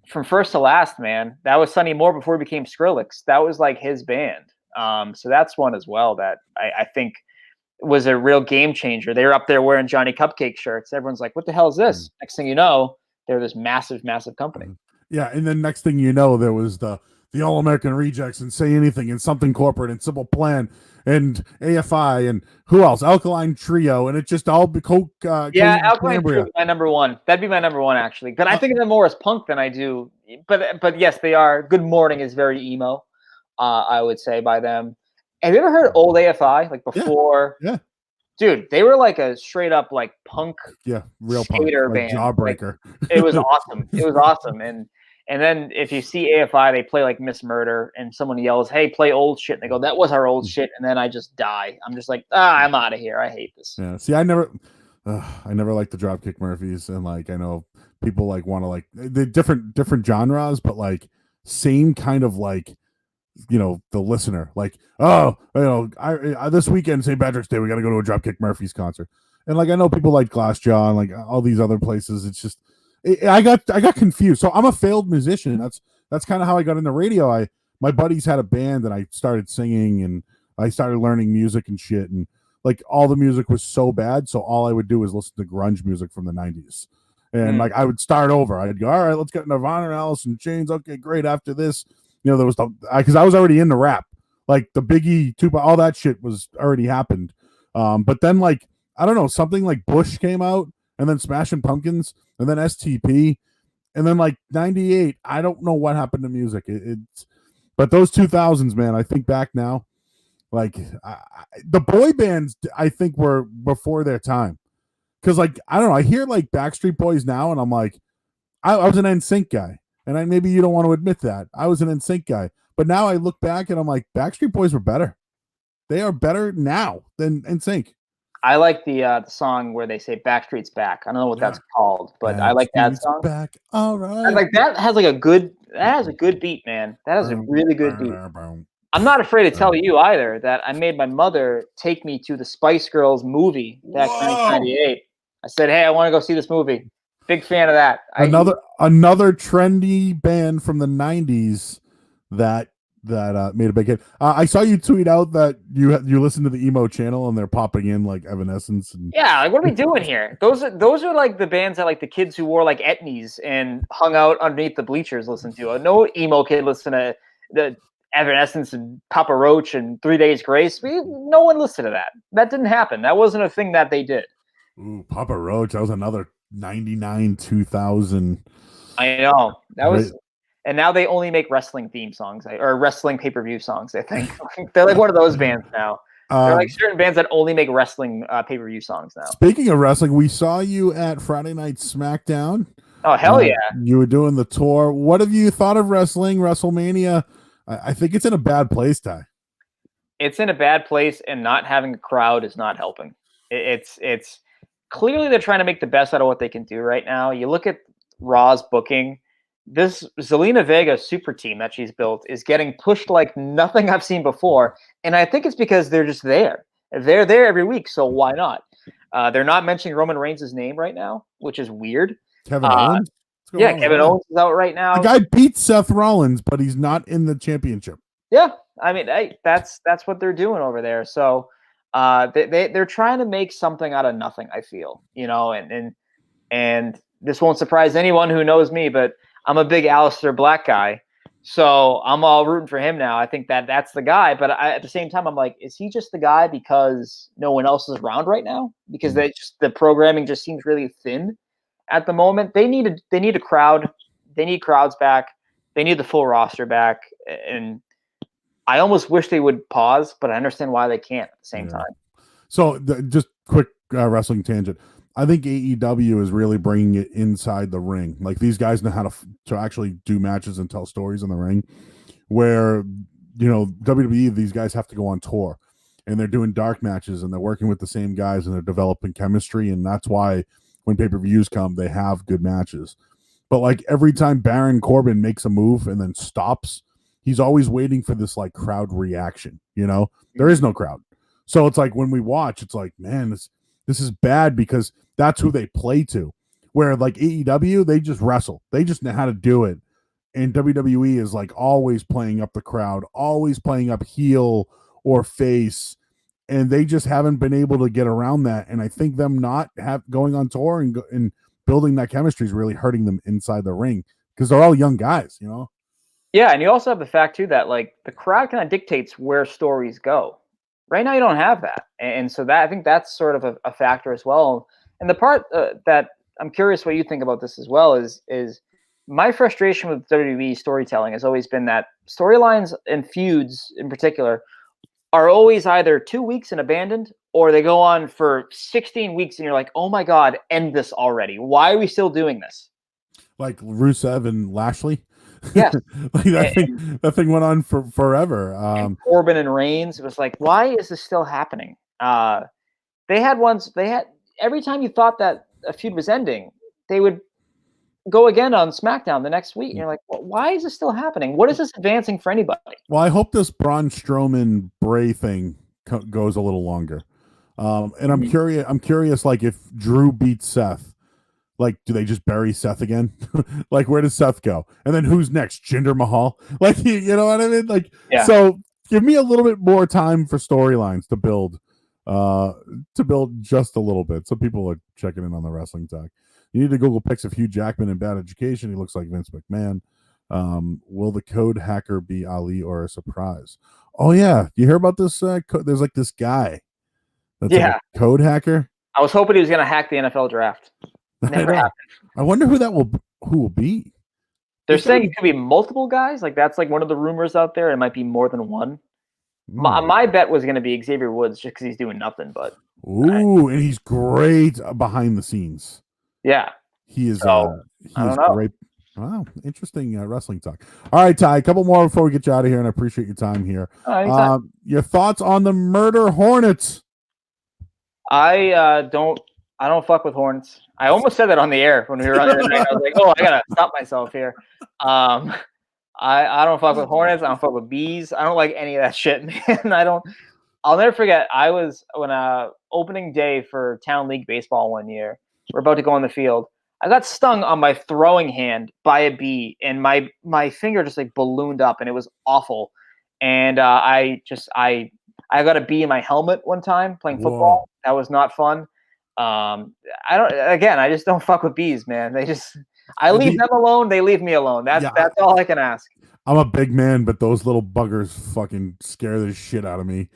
from first to last, man, that was Sonny Moore before he became Skrillex. That was like his band. So that's one as well that I think was a real game changer. They were up there wearing Johnny Cupcake shirts. Everyone's like, what the hell is this? Next thing you know, they're this massive, massive company. Yeah, and then next thing you know, there was the All American Rejects and Say Anything and Something Corporate and Simple Plan and AFI and who else? Alkaline Trio, and it just all Coke. Yeah, Alkaline Trio is my number one. That'd be my number one actually. But I think of them more as punk than I do. But yes, they are. Good Morning is very emo. I would say by them. Have you ever heard old AFI like before? Yeah. Dude, they were like a straight up like punk. Yeah, real skater punk, like band. Jawbreaker. Like, it was awesome. It was awesome. And then if you see AFI, they play like Miss Murder, and someone yells, "Hey, play old shit!" And they go, "That was our old shit." And then I just die. I'm just like, I'm out of here. I hate this. Yeah. See, I never liked the Dropkick Murphys, and like I know people like want to like the different genres, but like same kind of like. The listener, like, I this weekend, St. Patrick's Day, we got to go to a Dropkick Murphys concert, and like I know people like Glassjaw and like all these other places. It's just I got confused. So I'm a failed musician. That's kind of how I got into radio. My buddies had a band, and I started singing, and I started learning music and shit, and like all the music was so bad, so all I would do was listen to grunge music from the 90s, and like I would start over. I'd go, all right, let's get Nirvana and Alice in Chains. Okay, great. After this. There was because I was already into rap, like the Biggie, Tupac, all that shit was already happened. But then like I don't know, something like Bush came out, and then Smashing Pumpkins, and then STP, and then like '98. I don't know what happened to music. But those 2000s, man. I think back now, like the boy bands, I think were before their time. Because like I don't know, I hear like Backstreet Boys now, and I'm like, I was an NSYNC guy. And maybe you don't want to admit that. I was an NSYNC guy. But now I look back and I'm like, Backstreet Boys were better. They are better now than NSYNC. I like the song where they say Backstreet's back. I don't know what that's called, but I like that song. Back. All right. And like that has a good beat, man. That has a really good beat. I'm not afraid to tell you either that I made my mother take me to the Spice Girls movie back in 1998. I said, hey, I want to go see this movie. Big fan of that. Another trendy band from the 90s that made a big hit. I saw you tweet out that you listen to the emo channel and they're popping in like Evanescence. And yeah, like what are we doing here? Those are like the bands that like the kids who wore like etnies and hung out underneath the bleachers listen to. No emo kid listen to the Evanescence and Papa Roach and 3 Days Grace. No one listened to that. That didn't happen. That wasn't a thing that they did. Ooh, Papa Roach. That was another 99 2000. I know that was, and now they only make wrestling theme songs or wrestling pay-per-view songs. I think they're like one of those bands now. They're like certain bands that only make wrestling pay-per-view songs now. Speaking of wrestling, we saw you at Friday Night SmackDown. Oh hell yeah! You were doing the tour. What have you thought of wrestling? WrestleMania? I think it's in a bad place, Ty. It's in a bad place, and not having a crowd is not helping. It's clearly they're trying to make the best out of what they can do right now. You look at Raw's booking. This Zelina Vega super team that she's built is getting pushed like nothing I've seen before. And I think it's because they're just there. They're there every week, so why not? They're not mentioning Roman Reigns' name right now, which is weird. Kevin Owens? Yeah, Kevin Owens is out right now. The guy beat Seth Rollins, but he's not in the championship. Yeah, I mean, hey, that's what they're doing over there. So they're trying to make something out of nothing, I feel, and this won't surprise anyone who knows me, but I'm a big Aleister Black guy, so I'm all rooting for him now. I think that's the guy, but at the same time, I'm like, is he just the guy because no one else is around right now? Because the programming just seems really thin at the moment. They need a crowd. They need crowds back. They need the full roster back, and I almost wish they would pause, but I understand why they can't at the same time. So just quick wrestling tangent. I think AEW is really bringing it inside the ring. Like these guys know how to actually do matches and tell stories in the ring, where WWE, these guys have to go on tour. and they're doing dark matches, and they're working with the same guys, and they're developing chemistry, and that's why when pay-per-views come, they have good matches. But like every time Baron Corbin makes a move and then stops, he's always waiting for this like crowd reaction. There is no crowd. So it's like when we watch, it's like, man, this is bad because that's who they play to. Where like AEW, they just wrestle. They just know how to do it. And WWE is like always playing up the crowd, always playing up heel or face. And they just haven't been able to get around that. And I think them not going on tour and building that chemistry is really hurting them inside the ring because they're all young guys, Yeah, and you also have the fact too that like the crowd kind of dictates where stories go. Right now, you don't have that, and so that I think that's sort of a factor as well. And the part that I'm curious what you think about this as well is my frustration with WWE storytelling has always been that storylines and feuds in particular are always either 2 weeks and abandoned, or they go on for 16 weeks, and you're like, oh my god, end this already! Why are we still doing this? Like Rusev and Lashley. Yes. Like that thing went on for forever. Corbin and Reigns, it was like, why is this still happening? They had every time you thought that a feud was ending, they would go again on SmackDown the next week. And you're like, well, why is this still happening? What is this advancing for anybody? Well, I hope this Braun Strowman Bray thing goes a little longer. And I'm curious, like if Drew beats Seth, like, do they just bury Seth again? Like, where does Seth go? And then who's next? Jinder Mahal? Like, you know what I mean? Like, So give me a little bit more time for storylines to build just a little bit. Some people are checking in on the wrestling talk. You need to Google pics of Hugh Jackman in Bad Education. He looks like Vince McMahon. Will the code hacker be Ali or a surprise? Oh, yeah. You hear about this? There's like this guy that's like a code hacker. I was hoping he was going to hack the NFL draft. Never happened. I wonder who will be. They're saying it could be multiple guys. Like that's like one of the rumors out there. It might be more than one. My bet was going to be Xavier Woods just because he's doing nothing. But and he's great behind the scenes. Yeah, he is. Great. Wow, interesting wrestling talk. All right, Ty, a couple more before we get you out of here, and I appreciate your time here. Your thoughts on the Murder Hornets? I don't fuck with Hornets. I almost said that on the air when we were on the night. I was like, oh, I gotta stop myself here. I don't fuck with Hornets. I don't fuck with bees. I don't like any of that shit, man. I'll never forget. I was when opening day for Town League baseball one year. We're about to go on the field. I got stung on my throwing hand by a bee, and my finger just like ballooned up, and it was awful. And I got a bee in my helmet one time playing football. Whoa. That was not fun. I just don't fuck with bees, man. I leave them alone. They leave me alone. That's all I can ask. I'm a big man, but those little buggers fucking scare the shit out of me.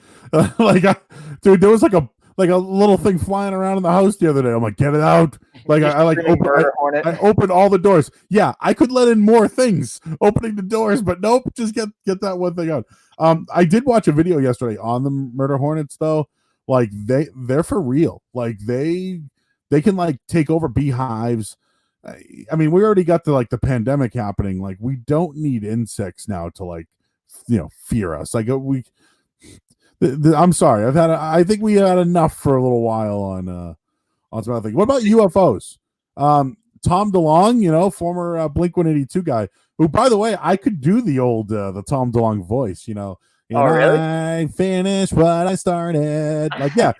Dude, there was like a little thing flying around in the house the other day. I'm like, get it out. Like I opened all the doors. Yeah, I could let in more things opening the doors, but nope, just get that one thing out. I did watch a video yesterday on the Murder Hornets though. Like they're for real. Like they can like take over beehives. I mean, we already got the pandemic happening. Like we don't need insects now to fear us. Like I'm sorry. I think we had enough for a little while on some other things. What about UFOs? Tom DeLonge, former Blink-182 guy, who, by the way, I could do the old the Tom DeLonge voice. Oh, really? I finished what I started. Like, yeah,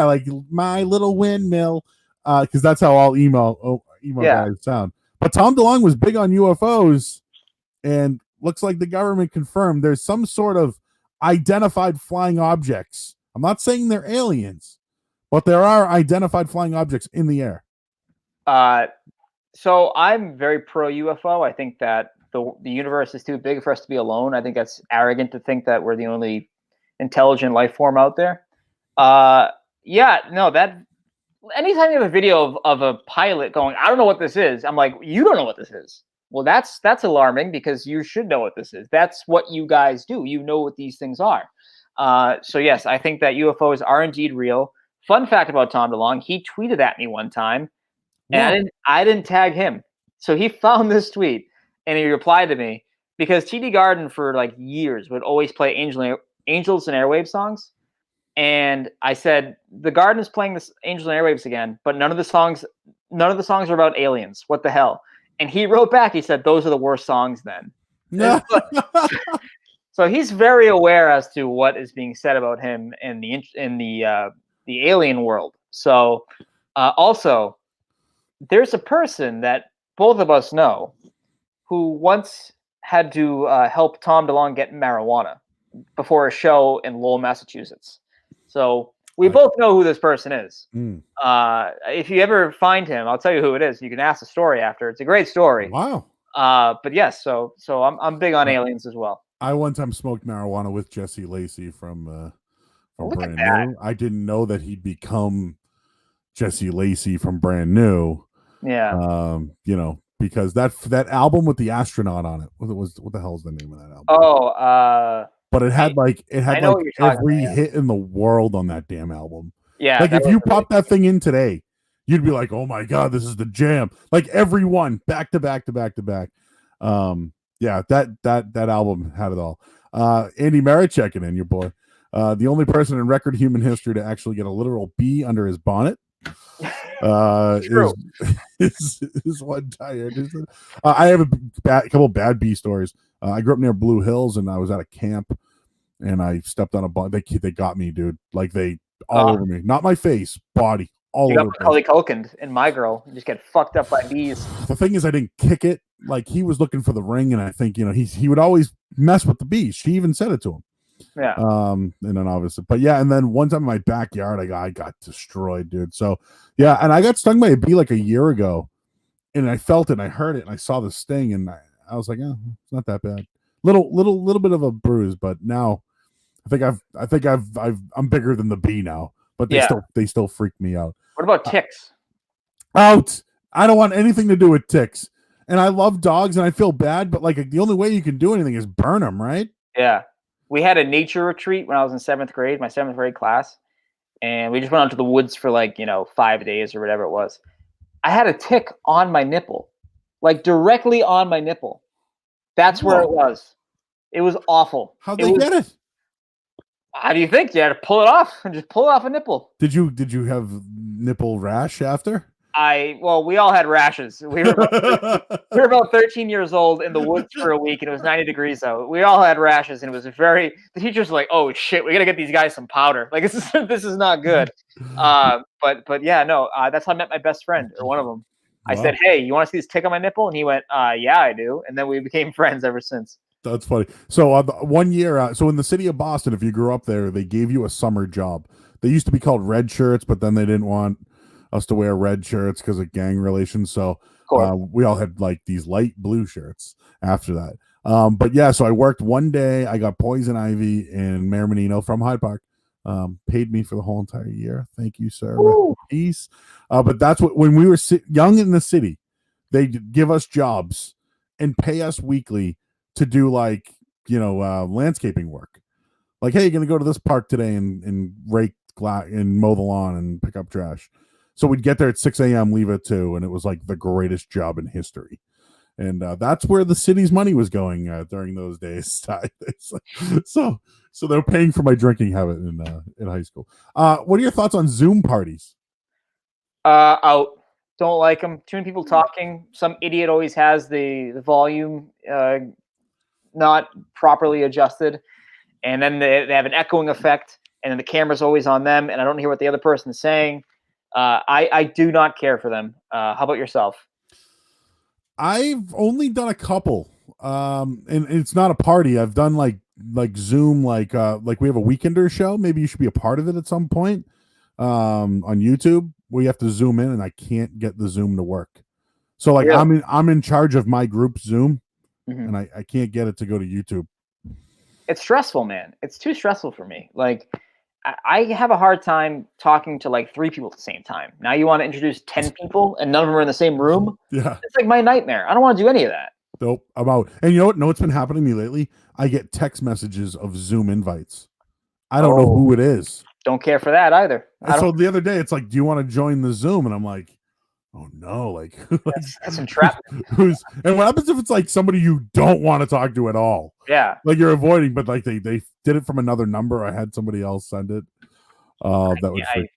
like my little windmill, because that's how all emo guys sound. But Tom DeLonge was big on UFOs, and looks like the government confirmed there's some sort of identified flying objects. I'm not saying they're aliens, but there are identified flying objects in the air. So I'm very pro UFO. I think that the universe is too big for us to be alone. I think that's arrogant to think that we're the only intelligent life form out there. Anytime you have a video of a pilot going, I don't know what this is, I'm like, you don't know what this is. Well, that's alarming because you should know what this is. That's what you guys do. You know what these things are. So yes, I think that UFOs are indeed real. Fun fact about Tom DeLonge, he tweeted at me one time, and I didn't tag him. So he found this tweet, and he replied to me because TD Garden for like years would always play Angels and Airwaves songs. And I said, "The Garden is playing this Angels and Airwaves again, but none of the songs are about aliens. What the hell?" And he wrote back. He said, "Those are the worst songs then." So he's very aware as to what is being said about him in the alien world. So also, there's a person that both of us know who once had to help Tom DeLonge get marijuana before a show in Lowell, Massachusetts. So we both know who this person is. If you ever find him, I'll tell you who it is. You can ask the story after. It's a great story. Wow. But yes, so I'm big on aliens as well. I one time smoked marijuana with Jesse Lacey from Look Brand at that. New. I didn't know that he'd become Jesse Lacey from Brand New. Yeah. Because that album with the astronaut on it, what the hell is the name of that album? Oh, but it had every about, hit in the world on that damn album. Yeah. Like if you pop that thing in today, you'd be like, "Oh my god, this is the jam!" Like every one, back to back to back to back. Yeah, that album had it all. Andy Merritt checking in, your boy. The only person in record human history to actually get a literal bee under his bonnet. Is one tired. I have a couple bad bee stories. I grew up near Blue Hills, and I was at a camp, and I stepped on a bug. They got me, dude. Like they all over me, not my face, body, all over. Macaulay Culkin and My Girl just get fucked up by bees. The thing is, I didn't kick it. Like he was looking for the ring, and I think he would always mess with the bees. She even said it to him. Yeah. And then obviously, but yeah, and then one time in my backyard, I got destroyed, dude. So yeah, and I got stung by a bee like a year ago, and I felt it, and I heard it, and I saw the sting, and I was like, oh, it's not that bad. Little bit of a bruise, but now I think I'm bigger than the bee now. But they still freak me out. What about ticks? Out. I don't want anything to do with ticks. And I love dogs, and I feel bad, but like the only way you can do anything is burn them, right? Yeah. We had a nature retreat when I was in 7th grade, my 7th grade class, and we just went out to the woods for 5 days or whatever it was. I had a tick on my nipple, like directly on my nipple. That's where it was. It was awful. How'd they get it? How do you think? You had to pull it off and just pull it off a nipple. Did you have nipple rash after? We all had rashes. We were about 13 years old in the woods for a week, and it was 90 degrees out. We all had rashes, and it was the teachers were like, "Oh shit, we gotta get these guys some powder. Like this is not good." But yeah, no, that's how I met my best friend, or one of them. I said, "Hey, you want to see this tick on my nipple?" And he went, "Yeah, I do." And then we became friends ever since. That's funny. So 1 year, so in the city of Boston, if you grew up there, they gave you a summer job. They used to be called red shirts, but then they didn't want us to wear red shirts because of gang relations. So we all had like these light blue shirts after that. But yeah, so I worked one day. I got poison ivy in Mayor Menino from Hyde Park. Paid me for the whole entire year. Thank you, sir. Peace. But that's when we were young in the city, they'd give us jobs and pay us weekly to do landscaping work. Like, hey, you're going to go to this park today and rake and mow the lawn and pick up trash. So we'd get there at 6 a.m., leave at 2, and it was like the greatest job in history. And that's where the city's money was going during those days. So they're paying for my drinking habit in high school. What are your thoughts on Zoom parties? Out. Don't like them. Too many people talking. Some idiot always has the volume not properly adjusted, and then they have an echoing effect, and then the camera's always on them, and I don't hear what the other person is saying. I do not care for them. How about yourself? I've only done a couple, and it's not a party. I've done like Zoom, like we have a Weekender show. Maybe you should be a part of it at some point on YouTube. We have to zoom in, and I can't get the Zoom to work. So like really? I'm in charge of my group Zoom, and I can't get it to go to YouTube. It's stressful, man. It's too stressful for me. Like I have a hard time talking to like 3 people at the same time. Now you want to introduce 10 people and none of them are in the same room? Yeah. It's like my nightmare. I don't want to do any of that. Nope. I'm out. And you know what? Know what's been happening to me lately? I get text messages of Zoom invites. I don't know who it is. Don't care for that either. So the other day, it's like, do you want to join the Zoom? And I'm like, oh no, like that's entrapment. And what happens if it's like somebody you don't want to talk to at all? Yeah. Like you're avoiding, but like they did it from another number. I had somebody else send it. That would freak.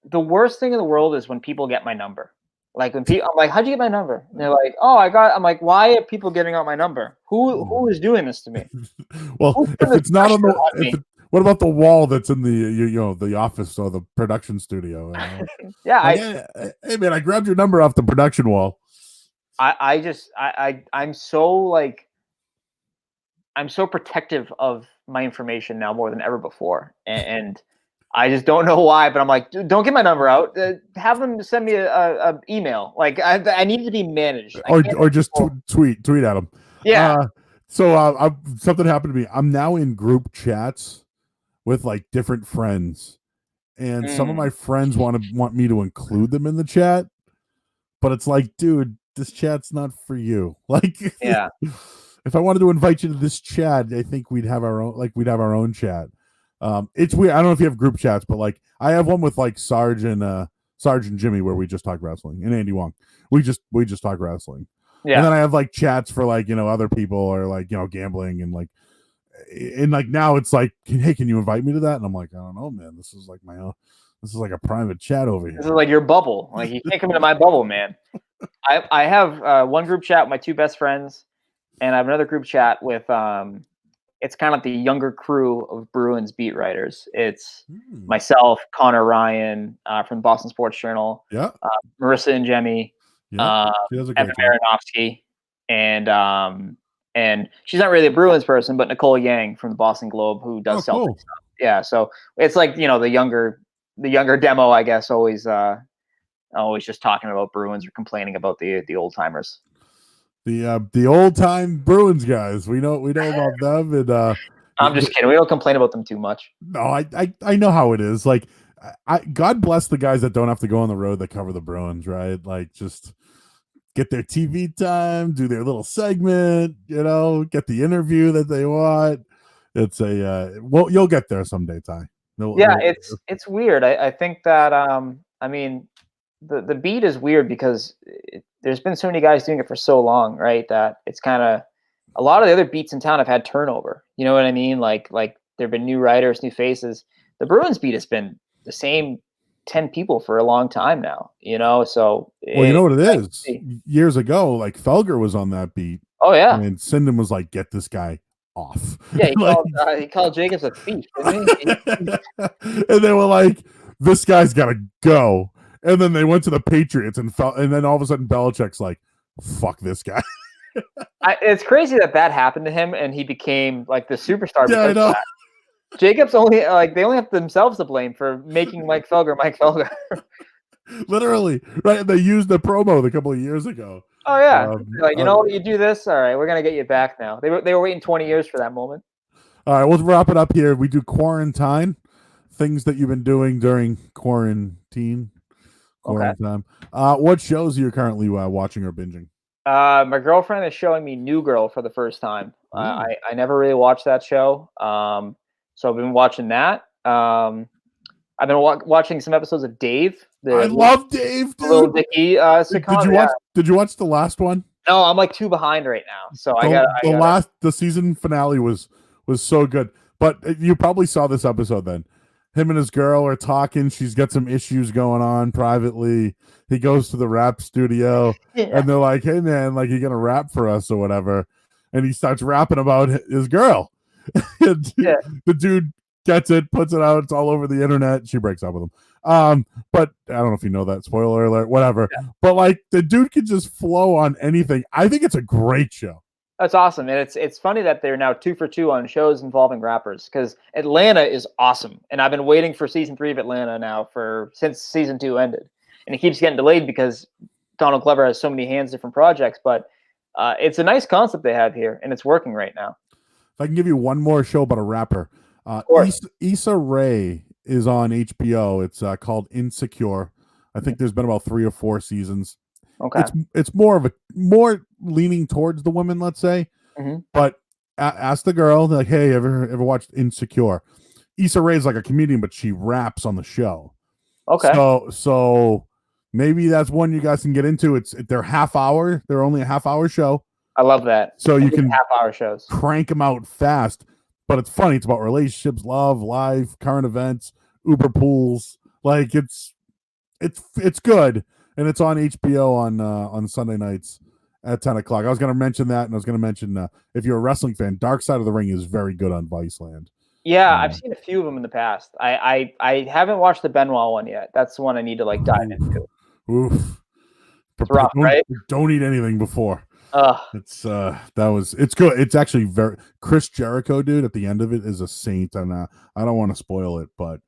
The worst thing in the world is when people get my number. Like when people, I'm like, how'd you get my number? And they're like, oh, I'm like, why are people getting out my number? Who is doing this to me? Well, if it's not on the, what about the wall that's in the the office or the production studio? Yeah, like, hey man, I grabbed your number off the production wall. I'm so I'm so protective of my information now more than ever before, and I just don't know why. But I'm like, dude, don't get my number out. Have them send me a email. Like I need to be managed, or just tweet at them. Yeah. So something happened to me. I'm now in group chats with like different friends, and some of my friends want me to include them in the chat, but it's like, dude, this chat's not for you. Like, yeah. If I wanted to invite you to this chat, I think we'd have our own chat. It's weird. I don't know if you have group chats, but like I have one with like Sarge and Jimmy where we just talk wrestling, and Andy Wong. We just talk wrestling. Yeah. And then I have like chats for like, other people or like, gambling and like now it's like, hey, can you invite me to that? And I'm like, I don't know, man. This is like my own. This is like a private chat over here. This is like your bubble. Like you can't come into my bubble, man. I have one group chat with my two best friends. And I have another group chat with it's kind of like the younger crew of Bruins beat writers. It's myself, Connor Ryan from the Boston Sports Journal, Marissa and Jemmy, Evan Baranovsky, and she's not really a Bruins person, but Nicole Yang from the Boston Globe who does Celtics stuff. Yeah, so it's like the younger demo, I guess, always just talking about Bruins or complaining about the old timers. The old time Bruins guys, we know about them, and I'm just kidding. We don't complain about them too much. No, I know how it is. Like, God bless the guys that don't have to go on the road that cover the Bruins, right? Like, just get their TV time, do their little segment, get the interview that they want. It's well, you'll get there someday, Ty. It's weird. I think that I mean, the beat is weird because there's been so many guys doing it for so long, right? That it's kind of a lot of the other beats in town have had turnover. You know what I mean? Like there've been new writers, new faces. The Bruins beat has been the same 10 people for a long time now. So well, you know what it is. Years ago, like Felger was on that beat. Oh yeah, and Sinden was like, "Get this guy off." Yeah, he called Jacobs a thief, didn't he? And they were like, "This guy's got to go." And then they went to the Patriots and then all of a sudden Belichick's like, "Fuck this guy." It's crazy that happened to him and he became like the superstar. Yeah, I know. Jacobs they only have themselves to blame for making Mike Felger. Literally, right? They used the promo a couple of years ago. Oh yeah, you do this. All right, we're gonna get you back now. They were waiting 20 years for that moment. All right, we'll wrap it up here. We do quarantine things that you've been doing during quarantine. Time. What shows are you currently watching or binging? My girlfriend is showing me New Girl for the first time. I never really watched that show, so I've been watching that. I've been watching some episodes of Dave. I love Dave, dude. Little Dicky sitcom. Did you watch the last one? No, I'm like 2 behind right now. So the season finale was so good. But you probably saw this episode then. Him and his girl are talking. She's got some issues going on privately. He goes to the rap studio and they're like, "Hey man, like, you gonna rap for us or whatever?" And he starts rapping about his girl. The dude gets it, puts it out. It's all over the internet. She breaks up with him. But I don't know if you know that. Spoiler alert, whatever. Yeah. But like the dude can just flow on anything. I think it's a great show. That's awesome. And it's funny that they're now 2 for 2 on shows involving rappers because Atlanta is awesome. And I've been waiting for season 3 of Atlanta now since season 2 ended. And it keeps getting delayed because Donald Glover has so many hands, different projects. But it's a nice concept they have here, and it's working right now. If I can give you one more show about a rapper, Issa Rae is on HBO. It's called Insecure. I think there's been about 3 or 4 seasons. Okay. It's more leaning towards the women, let's say. Mm-hmm. But ask the girl, like, "Hey, ever watched Insecure?" Issa Rae is like a comedian, but she raps on the show. Okay. So maybe that's one you guys can get into. They're half hour. They're only a half-hour show. I love that. So you can half-hour shows. Crank them out fast, but it's funny. It's about relationships, love, life, current events. Uber pools. Like it's good, and it's on HBO on Sunday nights at 10 o'clock. I was going to mention that, and I was going to mention if you're a wrestling fan, Dark Side of the Ring is very good on Viceland. Yeah, I've seen a few of them in the past. I haven't watched the Benoit one yet. That's the one I need to like dive into. Oof. It's rough, right? Don't eat anything before. It's it's good. It's actually very Chris Jericho, dude. At the end of it is a saint, and I don't want to spoil it, but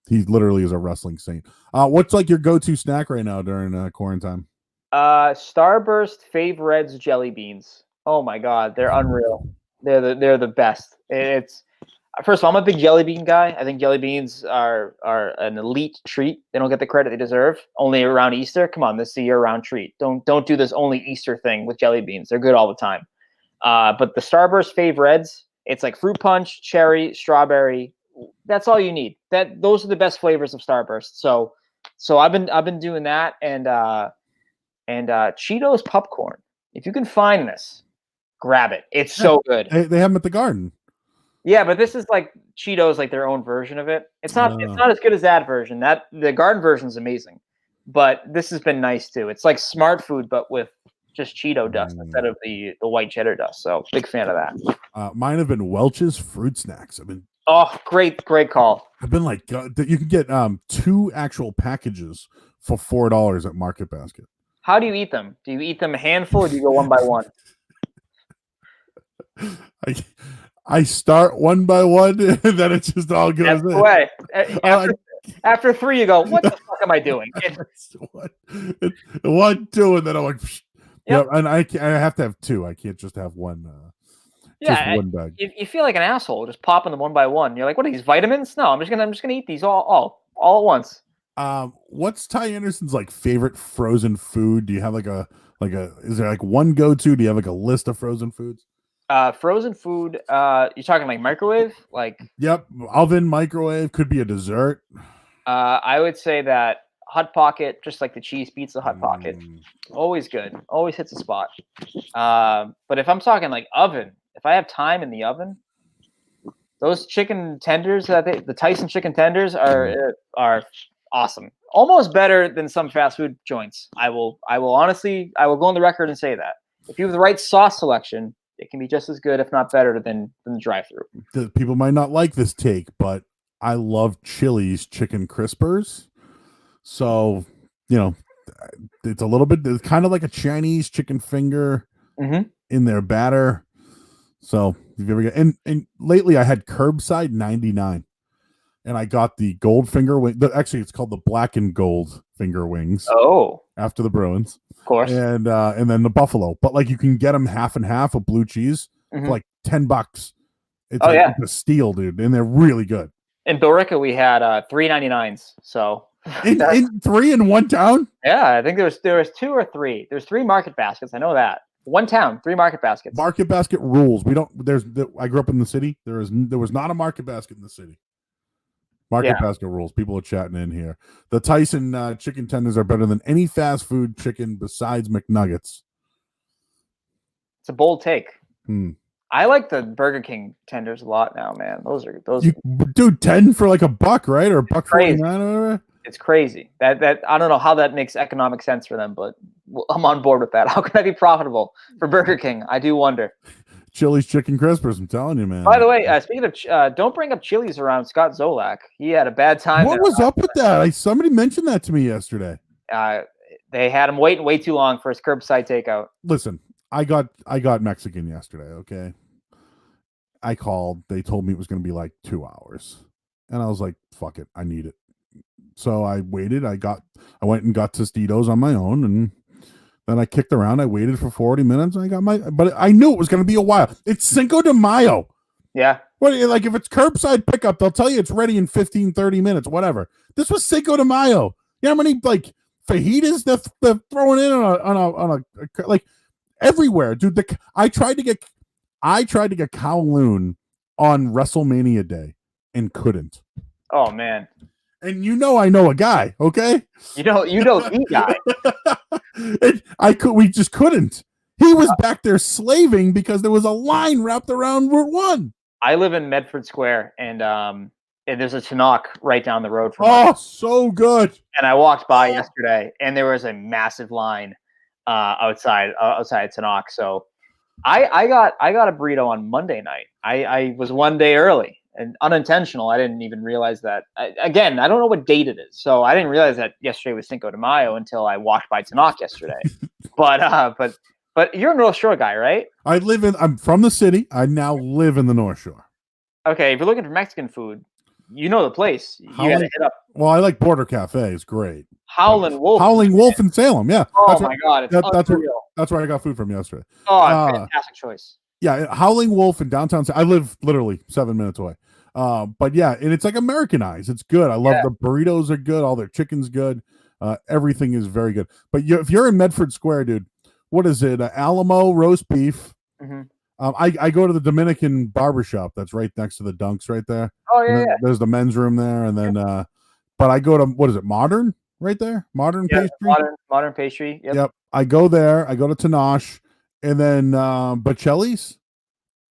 he literally is a wrestling saint. What's like your go-to snack right now during quarantine? Starburst Fave Reds jelly beans. Oh my god, they're unreal. They're the best. It's first of all, I'm a big jelly bean guy. I think jelly beans are an elite treat. They don't get the credit they deserve. Only around Easter. Come on, this is a year-round treat. Don't do this only Easter thing with jelly beans. They're good all the time. But the Starburst Fave Reds, it's like fruit punch, cherry, strawberry. That's all you need. Those are the best flavors of Starburst. So I've been doing that and Cheetos popcorn. If you can find this, grab it. It's so good. They have them at the Garden. Yeah, but this is like Cheetos, like their own version of it. It's not as good as that version. The Garden version is amazing, but this has been nice too. It's like Smart Food, but with just Cheeto dust instead of the white cheddar dust. So big fan of that. Mine have been Welch's fruit snacks. Great call. I've been like, you can get 2 actual packages for $4 at Market Basket. How do you eat them? Do you eat them a handful, or do you go one by one? I start one by one, and then it just all goes in. Way. After 3, you go, what the fuck am I doing? One, 2, and then I'm like, yep. And I have to have 2. I can't just have one. Just one bag. You feel like an asshole just popping them one by one. You're like, what are these vitamins? No, I'm just gonna eat these all at once. What's Ty Anderson's like favorite frozen food? Do you have is there like one go-to? Do you have like a list of frozen foods? Frozen food, you're talking like microwave? Yep, oven, microwave, could be a dessert. I would say that Hot Pocket, just like the cheese pizza Hot Pocket. Always good. Always hits a spot. But if I'm talking like oven, if I have time in the oven, those chicken tenders, the Tyson chicken tenders are awesome. Almost better than some fast food joints. I will honestly go on the record and say that. If you have the right sauce selection, it can be just as good, if not better, than the drive-thru. People might not like this take, but I love Chili's chicken crispers. So, it's it's kind of like a Chinese chicken finger in their batter. So, if you ever get, and lately I had curbside 99, and I got the gold finger wing. Actually, it's called the black and gold finger wings. Oh, after the Bruins. Of course. And then the buffalo, but like you can get them half and half of blue cheese for like $10. It's it's a steal, dude, and they're really good. In Billerica, we had $3.99s. So in 3 in one town. Yeah, I think there was 2 or 3. There's 3 market baskets. I know that. One town, 3 market baskets. Market basket rules. We don't. I grew up in the city. There was not a market basket in the city. Market basket rules. People are chatting in here. The Tyson chicken tenders are better than any fast food chicken besides McNuggets. It's a bold take. I like the Burger King tenders a lot now, man. Dude, 10 for like $1, right? Or $1.49 or whatever. It's crazy. That I don't know how that makes economic sense for them, but I'm on board with that. How can that be profitable for Burger King? I do wonder. Chili's chicken crispers, I'm telling you, man. By the way, speaking of, don't bring up Chili's around Scott Zolak. He had a bad time. What was up with that? Somebody mentioned that to me yesterday. They had him waiting way too long for his curbside takeout. Listen, I got Mexican yesterday. Okay, I called. They told me it was going to be like 2 hours, and I was like, "Fuck it, I need it." So I waited. I went and got Tostitos on my own, and then I kicked around. I waited for 40 minutes. And I got but I knew it was going to be a while. It's Cinco de Mayo. Yeah. What, like if it's curbside pickup, they'll tell you it's ready in 15, 30 minutes, whatever. This was Cinco de Mayo. You know how many like fajitas they're throwing in on a like everywhere, dude. I tried to get Kowloon on WrestleMania Day and couldn't. Oh man. And I know a guy, okay? You know the guy. We just couldn't. He was back there slaving because there was a line wrapped around Route 1. I live in Medford Square, and and there's a Tanakh right down the road from Oh, us. so good. And I walked by yesterday, and there was a massive line outside Tanakh. So I got a burrito on Monday night. I was one day early and unintentional. I didn't even realize that. Again, I don't know what date it is, so I didn't realize that yesterday was Cinco de Mayo until I walked by Tanakh yesterday. But you're a North Shore guy, right? I'm from the city. I now live in the North Shore. Okay, if you're looking for Mexican food, you know the place. You got to hit up. Well, I like Border Cafe. It's great. Howlin' Wolf. Howling Wolf in Salem. Yeah. Oh my God, it's unreal. That's where I got food from yesterday. Oh, fantastic choice. Yeah, Howling Wolf in downtown. I live literally 7 minutes away. But yeah, and it's like Americanized. It's good. I love the burritos are good. All their chicken's good. Everything is very good. But if you're in Medford Square, dude, what is it? Alamo roast beef. Mm-hmm. I go to the Dominican barbershop that's right next to the Dunks right there. Oh yeah, There's the men's room there, and then but I go to what is it? Modern right there. Modern pastry. Modern pastry. Yep. I go there. I go to Tanache, and then Bocelli's.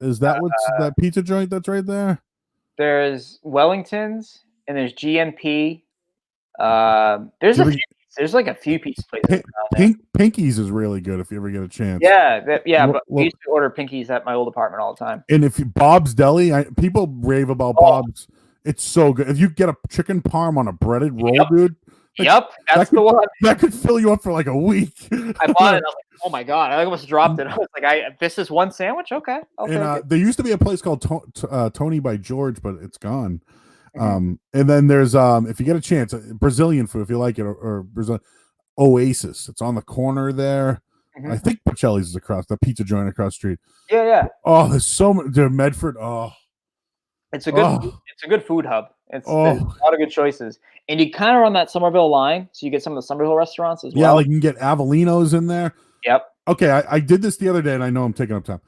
Is that what's that pizza joint that's right there? There's Wellington's and there's GMP. There's like a few pizza places. Pinky's is really good if you ever get a chance. Yeah, but we used to order Pinky's at my old apartment all the time. And if Bob's Deli, people rave about Bob's. It's so good. If you get a chicken parm on a breaded roll, dude. That's the one. That could fill you up for like a week. I bought it. I was like, oh my God. I almost dropped it. I was like, this is one sandwich? Okay. There used to be a place called Tony by George, but it's gone. And then there's if you get a chance, Brazilian food if you like it, or Brazil Oasis. It's on the corner there. I think Bocelli's is across the pizza joint across the street. Yeah. Oh, there's so many. Medford. Oh, it's a good food hub. There's a lot of good choices, and you kind of run that Somerville line, so you get some of the Somerville restaurants as well. Yeah, like you can get Avellino's in there. Yep. Okay, I did this the other day, and I know I'm taking up time.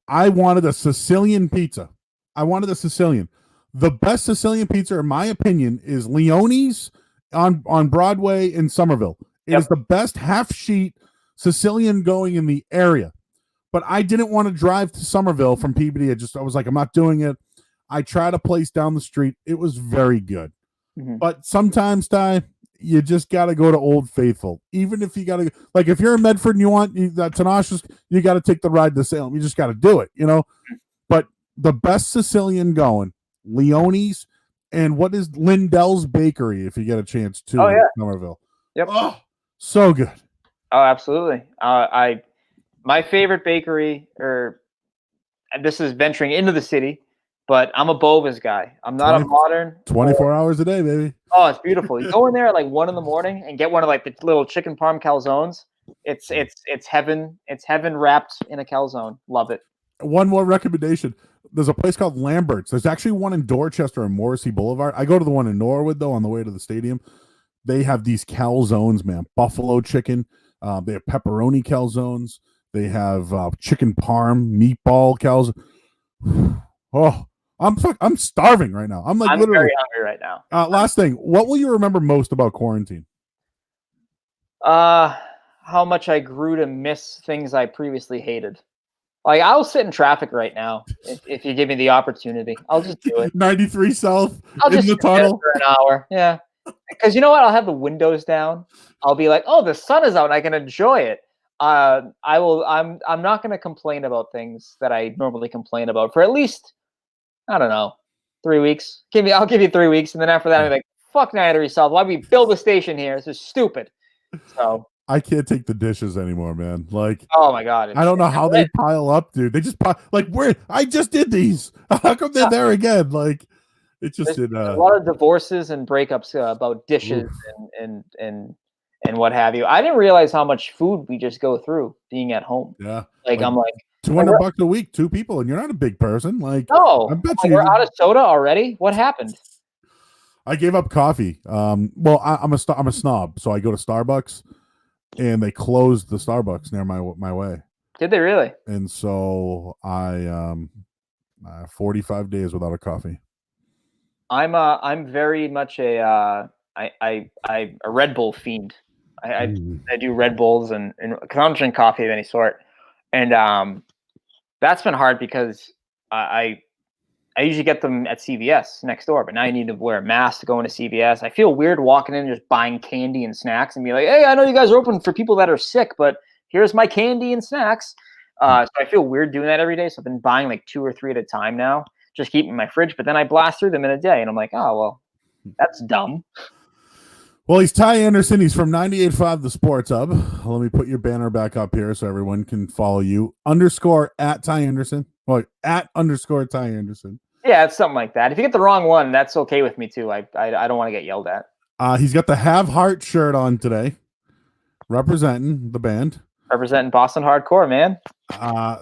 I wanted a Sicilian pizza. The best Sicilian pizza, in my opinion, is Leone's on Broadway in Somerville. It is the best half-sheet Sicilian going in the area. But I didn't want to drive to Somerville from PBD. I was like, I'm not doing it. I tried a place down the street. It was very good. But sometimes, Ty, you just got to go to Old Faithful. Even if you got to, like, if you're in Medford and you want that Tenacious, you got to take the ride to Salem. You just got to do it, But the best Sicilian going, Leone's, and what is Lindell's Bakery if you get a chance to in Somerville. Yep. Oh, so good. Oh, absolutely. My favorite bakery, and this is venturing into the city, but I'm a Bova's guy. I'm not a modern. 24 hours a day, baby. Oh, it's beautiful. You go in there at like 1 a.m. and get one of like the little chicken parm calzones. It's heaven. It's heaven wrapped in a calzone. Love it. One more recommendation. There's a place called Lambert's. There's actually one in Dorchester and Morrissey Boulevard. I go to the one in Norwood, though, on the way to the stadium. They have these calzones, man. Buffalo chicken. They have pepperoni calzones. They have chicken parm, meatball calzone. Oh, I'm starving right now. I'm literally very hungry right now. Last thing. What will you remember most about quarantine? How much I grew to miss things I previously hated. Like, I'll sit in traffic right now if you give me the opportunity. I'll just do it. 93 South in the tunnel for an hour. Yeah, because you know what? I'll have the windows down. I'll be like, oh, the sun is out, and I can enjoy it. I'm not going to complain about things that I normally complain about for at least, I don't know, 3 weeks. I'll give you 3 weeks, and then after that, I'll be like, fuck 93 South. Why we build a station here? This is stupid. So. I can't take the dishes anymore, man. Like, oh my God, I don't know how they pile up, dude. They just pile like where I just did these. How come they're there again? Like, it just did. A lot of divorces and breakups about dishes and what have you. I didn't realize how much food we just go through being at home. Yeah, like I'm like $200 a week, 2 people, and you're not a big person. Like, no, I bet we're out of soda already. What happened? I gave up coffee. Well, I'm a snob, so I go to Starbucks. And they closed the Starbucks near my way. Did they really? And so I 45 days without a coffee. I'm very much a Red Bull fiend. I do Red Bulls and I don't drink coffee of any sort. And that's been hard because I I usually get them at CVS next door, but now you need to wear a mask to go into CVS. I feel weird walking in and just buying candy and snacks and be like, hey, I know you guys are open for people that are sick, but here's my candy and snacks. So I feel weird doing that every day. So I've been buying like 2 or 3 at a time now, just keep them in my fridge. But then I blast through them in a day, and I'm like, oh, well, that's dumb. Well, he's Ty Anderson. He's from 98.5 The Sports Hub. Let me put your banner back up here so everyone can follow you. _@ Ty Anderson. Well, @_ Ty Anderson. Yeah, it's something like that. If you get the wrong one, that's okay with me too. I don't want to get yelled at. He's got the Have Heart shirt on today, representing the band. Representing Boston hardcore, man.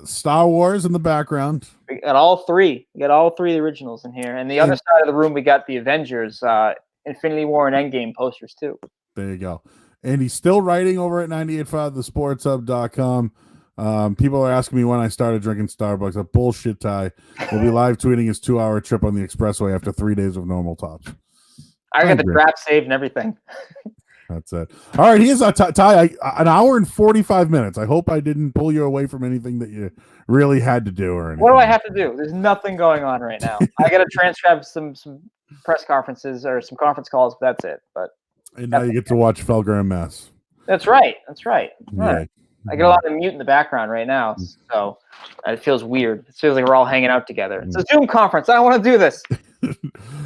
Star Wars in the background. We got all three. We got all 3 originals in here. And the other side of the room, we got the Avengers, Infinity War and Endgame posters too. There you go. And he's still writing over at 98.5thesportshub.com. People are asking me when I started drinking Starbucks. A bullshit, Ty. We'll be live tweeting his 2-hour trip on the expressway after 3 days of normal tops. I got the draft saved and everything. That's it. All right, here's Ty. An hour and 45 minutes. I hope I didn't pull you away from anything that you really had to do or anything. What do I have to do? There's nothing going on right now. I got to transcribe some press conferences or some conference calls, but that's it. And now you get to watch Felger and Mass. That's right. Yeah. I get a lot of mute in the background right now, so it feels weird. It feels like we're all hanging out together. It's a Zoom conference. I don't want to do this.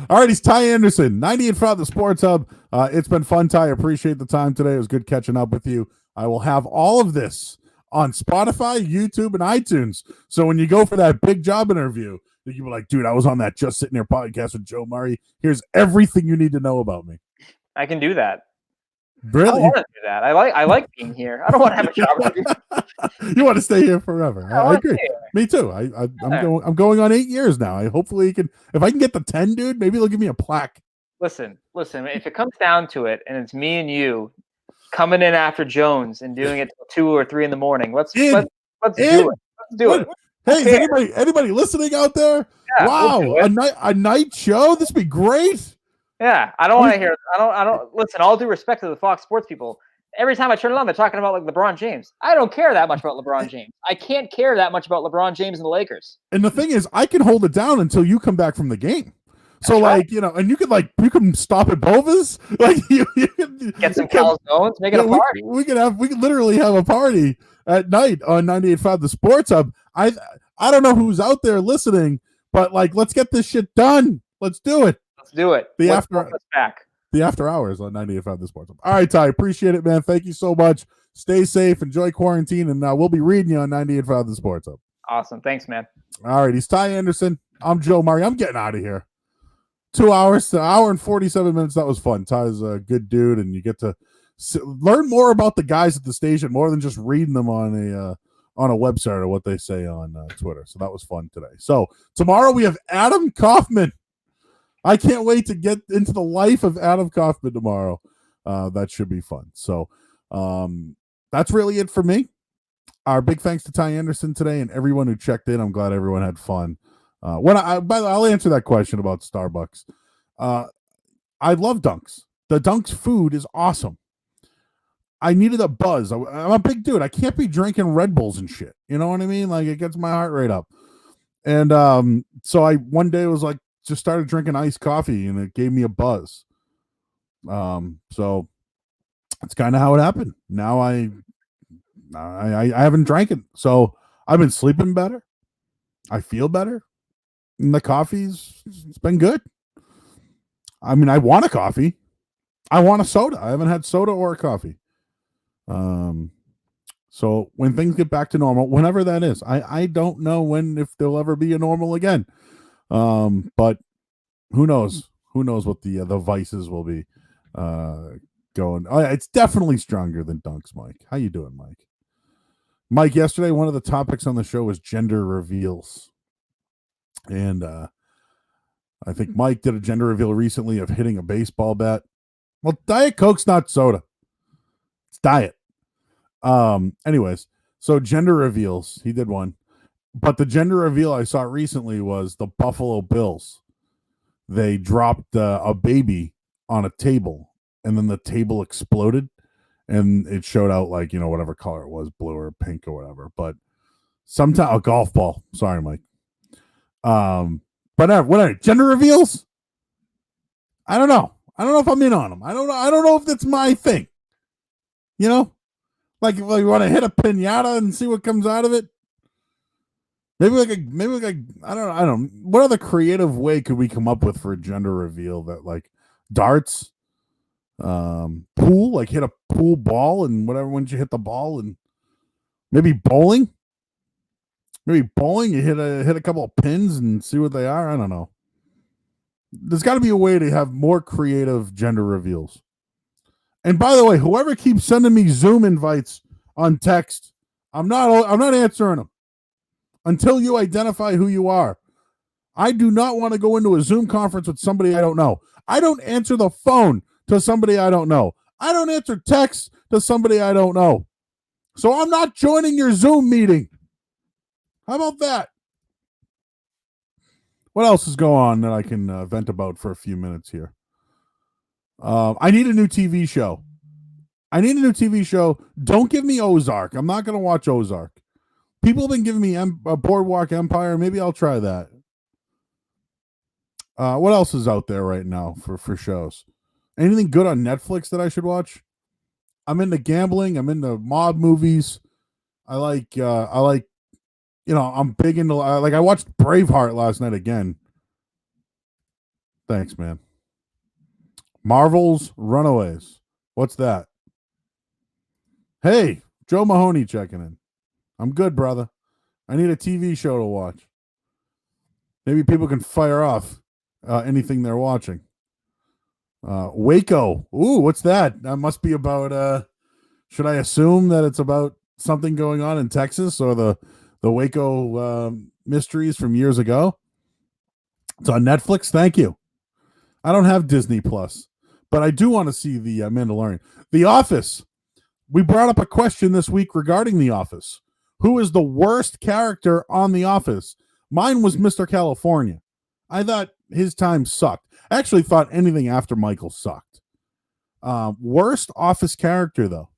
All right, he's Ty Anderson, 98.5 The Sports Hub. It's been fun, Ty. I appreciate the time today. It was good catching up with you. I will have all of this on Spotify, YouTube, and iTunes. So when you go for that big job interview, you be like, dude, I was on that Just Sitting Here podcast with Joe Murray. Here's everything you need to know about me. I can do that. Really? I don't want to do that. I like being here. I don't want to have a job interview. You want to stay here forever. I agree. Me too. I'm going on 8 years now. Hopefully can, if I can get the 10, dude, maybe they'll give me a plaque. Listen, if it comes down to it and it's me and you coming in after Jones and doing it till 2 or 3 in the morning, let's do it. Let's do it. Hey, is anybody listening out there? Yeah, wow, we'll a night show? This would be great. Yeah, I don't want to hear. I don't listen. All due respect to the Fox Sports people, every time I turn it on, they're talking about like LeBron James. I don't care that much about LeBron James. I can't care that much about LeBron James and the Lakers. And the thing is, I can hold it down until you come back from the game. So like, you know, and you can stop at Bova's, like you can get some calzones, make it a party. We could literally have a party at night on 98.5 The Sports Hub. I don't know who's out there listening, but like, let's get this shit done. Let's do it. Let's do it. The after hours on 98.5 The Sports Hub. All right, Ty, appreciate it, man. Thank you so much. Stay safe, enjoy quarantine, and we'll be reading you on 98.5 The Sports Hub. Awesome. Thanks, man. All right, he's Ty Anderson. I'm Joe Murray. I'm getting out of here. 2 hours, an hour and 47 minutes. That was fun. Ty's a good dude, and you get to learn more about the guys at the station more than just reading them on a website or what they say on Twitter. So that was fun today. So tomorrow we have Adam Kaufman. I can't wait to get into the life of Adam Kaufman tomorrow. That should be fun. So that's really it for me. Our big thanks to Ty Anderson today and everyone who checked in. I'm glad everyone had fun. By the way, I'll answer that question about Starbucks. I love Dunks. The Dunks food is awesome. I needed a buzz. I'm a big dude. I can't be drinking Red Bulls and shit. You know what I mean? Like, it gets my heart rate up. And so I one day was like, just started drinking iced coffee, and it gave me a buzz. So that's kind of how it happened. Now I haven't drank it, so I've been sleeping better. I feel better, and the it's been good. I mean, I want a coffee. I want a soda. I haven't had soda or a coffee. So when things get back to normal, whenever that is, I don't know if there'll ever be a normal again. But who knows? Who knows what the vices will be going. Oh, yeah, it's definitely stronger than Dunks, Mike. How you doing, Mike? Mike, yesterday one of the topics on the show was gender reveals. And I think Mike did a gender reveal recently of hitting a baseball bat. Well, Diet Coke's not soda. It's diet. Anyways, so gender reveals. He did one. But the gender reveal I saw recently was the Buffalo Bills. They dropped a baby on a table, and then the table exploded, and it showed out like, you know, whatever color it was, blue or pink or whatever. But sometimes a golf ball. Sorry, Mike. But what are gender reveals? I don't know. I don't know if I'm in on them. I don't know. I don't know if that's my thing. You know, like you want to hit a pinata and see what comes out of it. Maybe I don't know. What other creative way could we come up with for a gender reveal that like darts, pool, like hit a pool ball and whatever once you hit the ball, and maybe bowling. Maybe bowling, you hit a couple of pins and see what they are. I don't know. There's got to be a way to have more creative gender reveals. And by the way, whoever keeps sending me Zoom invites on text, I'm not answering them until you identify who you are. I do not want to go into a Zoom conference with somebody I don't know. I don't answer the phone to somebody I don't know. I don't answer text to somebody I don't know. So I'm not joining your Zoom meeting. How about that? What else is going on that I can vent about for a few minutes here? I need a new TV show. Don't give me Ozark. I'm not going to watch Ozark. People have been giving me Boardwalk Empire. Maybe I'll try that. What else is out there right now for shows? Anything good on Netflix that I should watch? I'm into gambling. I'm into mob movies. I like I'm big into I watched Braveheart last night again. Thanks, man. Marvel's Runaways. What's that? Hey, Joe Mahoney checking in. I'm good, brother. I need a TV show to watch. Maybe people can fire off anything they're watching. Waco. Ooh, what's that? That must be about should I assume that it's about something going on in Texas or the Waco mysteries from years ago? It's on Netflix. Thank you. I don't have Disney Plus, but I do want to see the Mandalorian. The Office. We brought up a question this week regarding The Office. Who is the worst character on The Office? Mine was Mr. California. I thought his time sucked. I actually thought anything after Michael sucked. Worst Office character, though.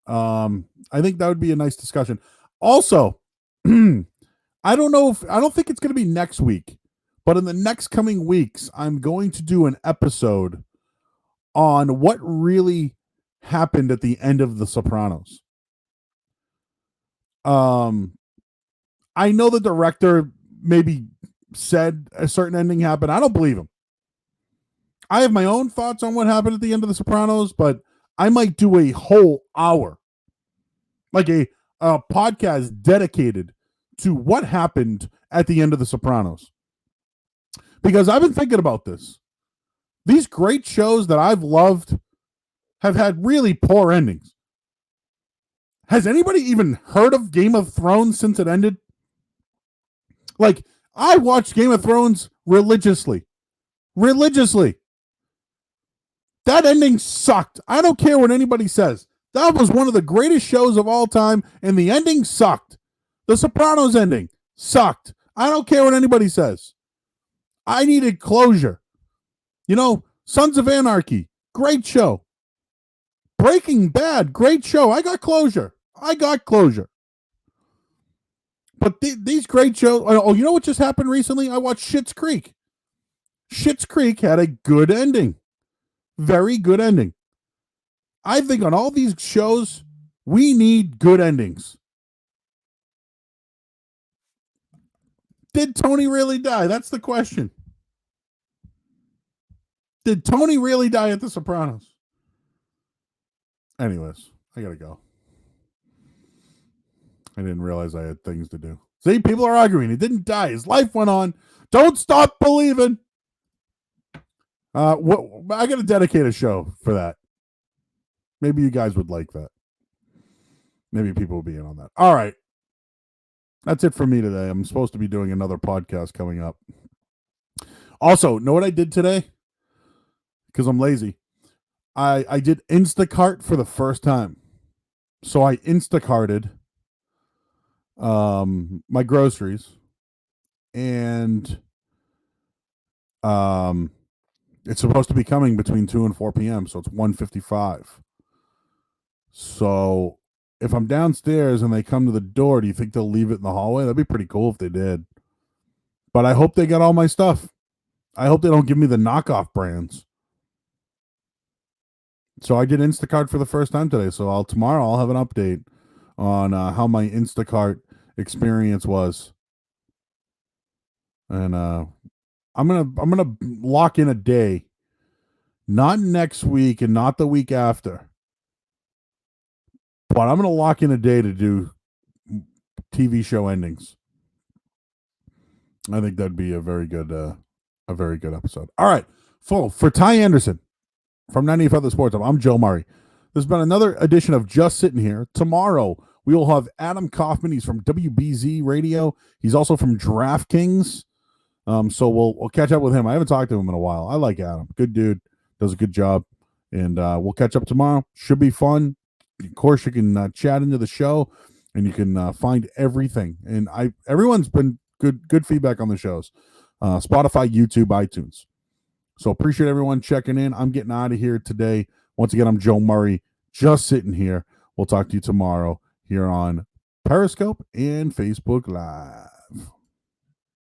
I think that would be a nice discussion. Also, I don't think it's going to be next week, but in the next coming weeks, I'm going to do an episode on what really happened at the end of The Sopranos. I know the director maybe said a certain ending happened. I don't believe him. I have my own thoughts on what happened at the end of The Sopranos, but I might do a whole hour, like a podcast dedicated to what happened at the end of The Sopranos. Because I've been thinking about this. These great shows that I've loved have had really poor endings. Has anybody even heard of Game of Thrones since it ended? Like, I watched Game of Thrones religiously. That ending sucked. I don't care what anybody says. That was one of the greatest shows of all time, and the ending sucked. The Sopranos ending sucked. I don't care what anybody says. I needed closure. Sons of Anarchy, great show. Breaking Bad, great show. I got closure. But these great shows. Oh, you know what just happened recently? I watched Schitt's Creek. Schitt's Creek had a good ending. Very good ending. I think on all these shows, we need good endings. Did Tony really die? That's the question. Did Tony really die at The Sopranos? Anyways, I gotta go. I didn't realize I had things to do. See, people are arguing. He didn't die. His life went on. Don't stop believing. I got to dedicate a show for that. Maybe you guys would like that. Maybe people will be in on that. All right. That's it for me today. I'm supposed to be doing another podcast coming up. Also, know what I did today? Because I'm lazy. I did Instacart for the first time. So I Instacarted my groceries, and it's supposed to be coming between 2 and 4 p.m. So it's 1:55. So if I'm downstairs and they come to the door, do you think they'll leave it in the hallway? That'd be pretty cool if they did. But I hope they get all my stuff. I hope they don't give me the knockoff brands. So I did Instacart for the first time today. So tomorrow I'll have an update on how my Instacart experience was. And I'm gonna lock in a day, not next week and not the week after, but I'm gonna lock in a day to do TV show endings. I think that'd be a very good episode. All right, for Ty Anderson from 98 Other Sports. I'm Joe Murray. There's been another edition of Just Sitting Here. Tomorrow we will have Adam Kaufman. He's from WBZ Radio. He's also from DraftKings. So we'll catch up with him. I haven't talked to him in a while. I like Adam. Good dude. Does a good job. And we'll catch up tomorrow. Should be fun. Of course, you can chat into the show, and you can find everything. And everyone's been good feedback on the shows. Spotify, YouTube, iTunes. So appreciate everyone checking in. I'm getting out of here today. Once again, I'm Joe Murray, just sitting here. We'll talk to you tomorrow here on Periscope and Facebook Live.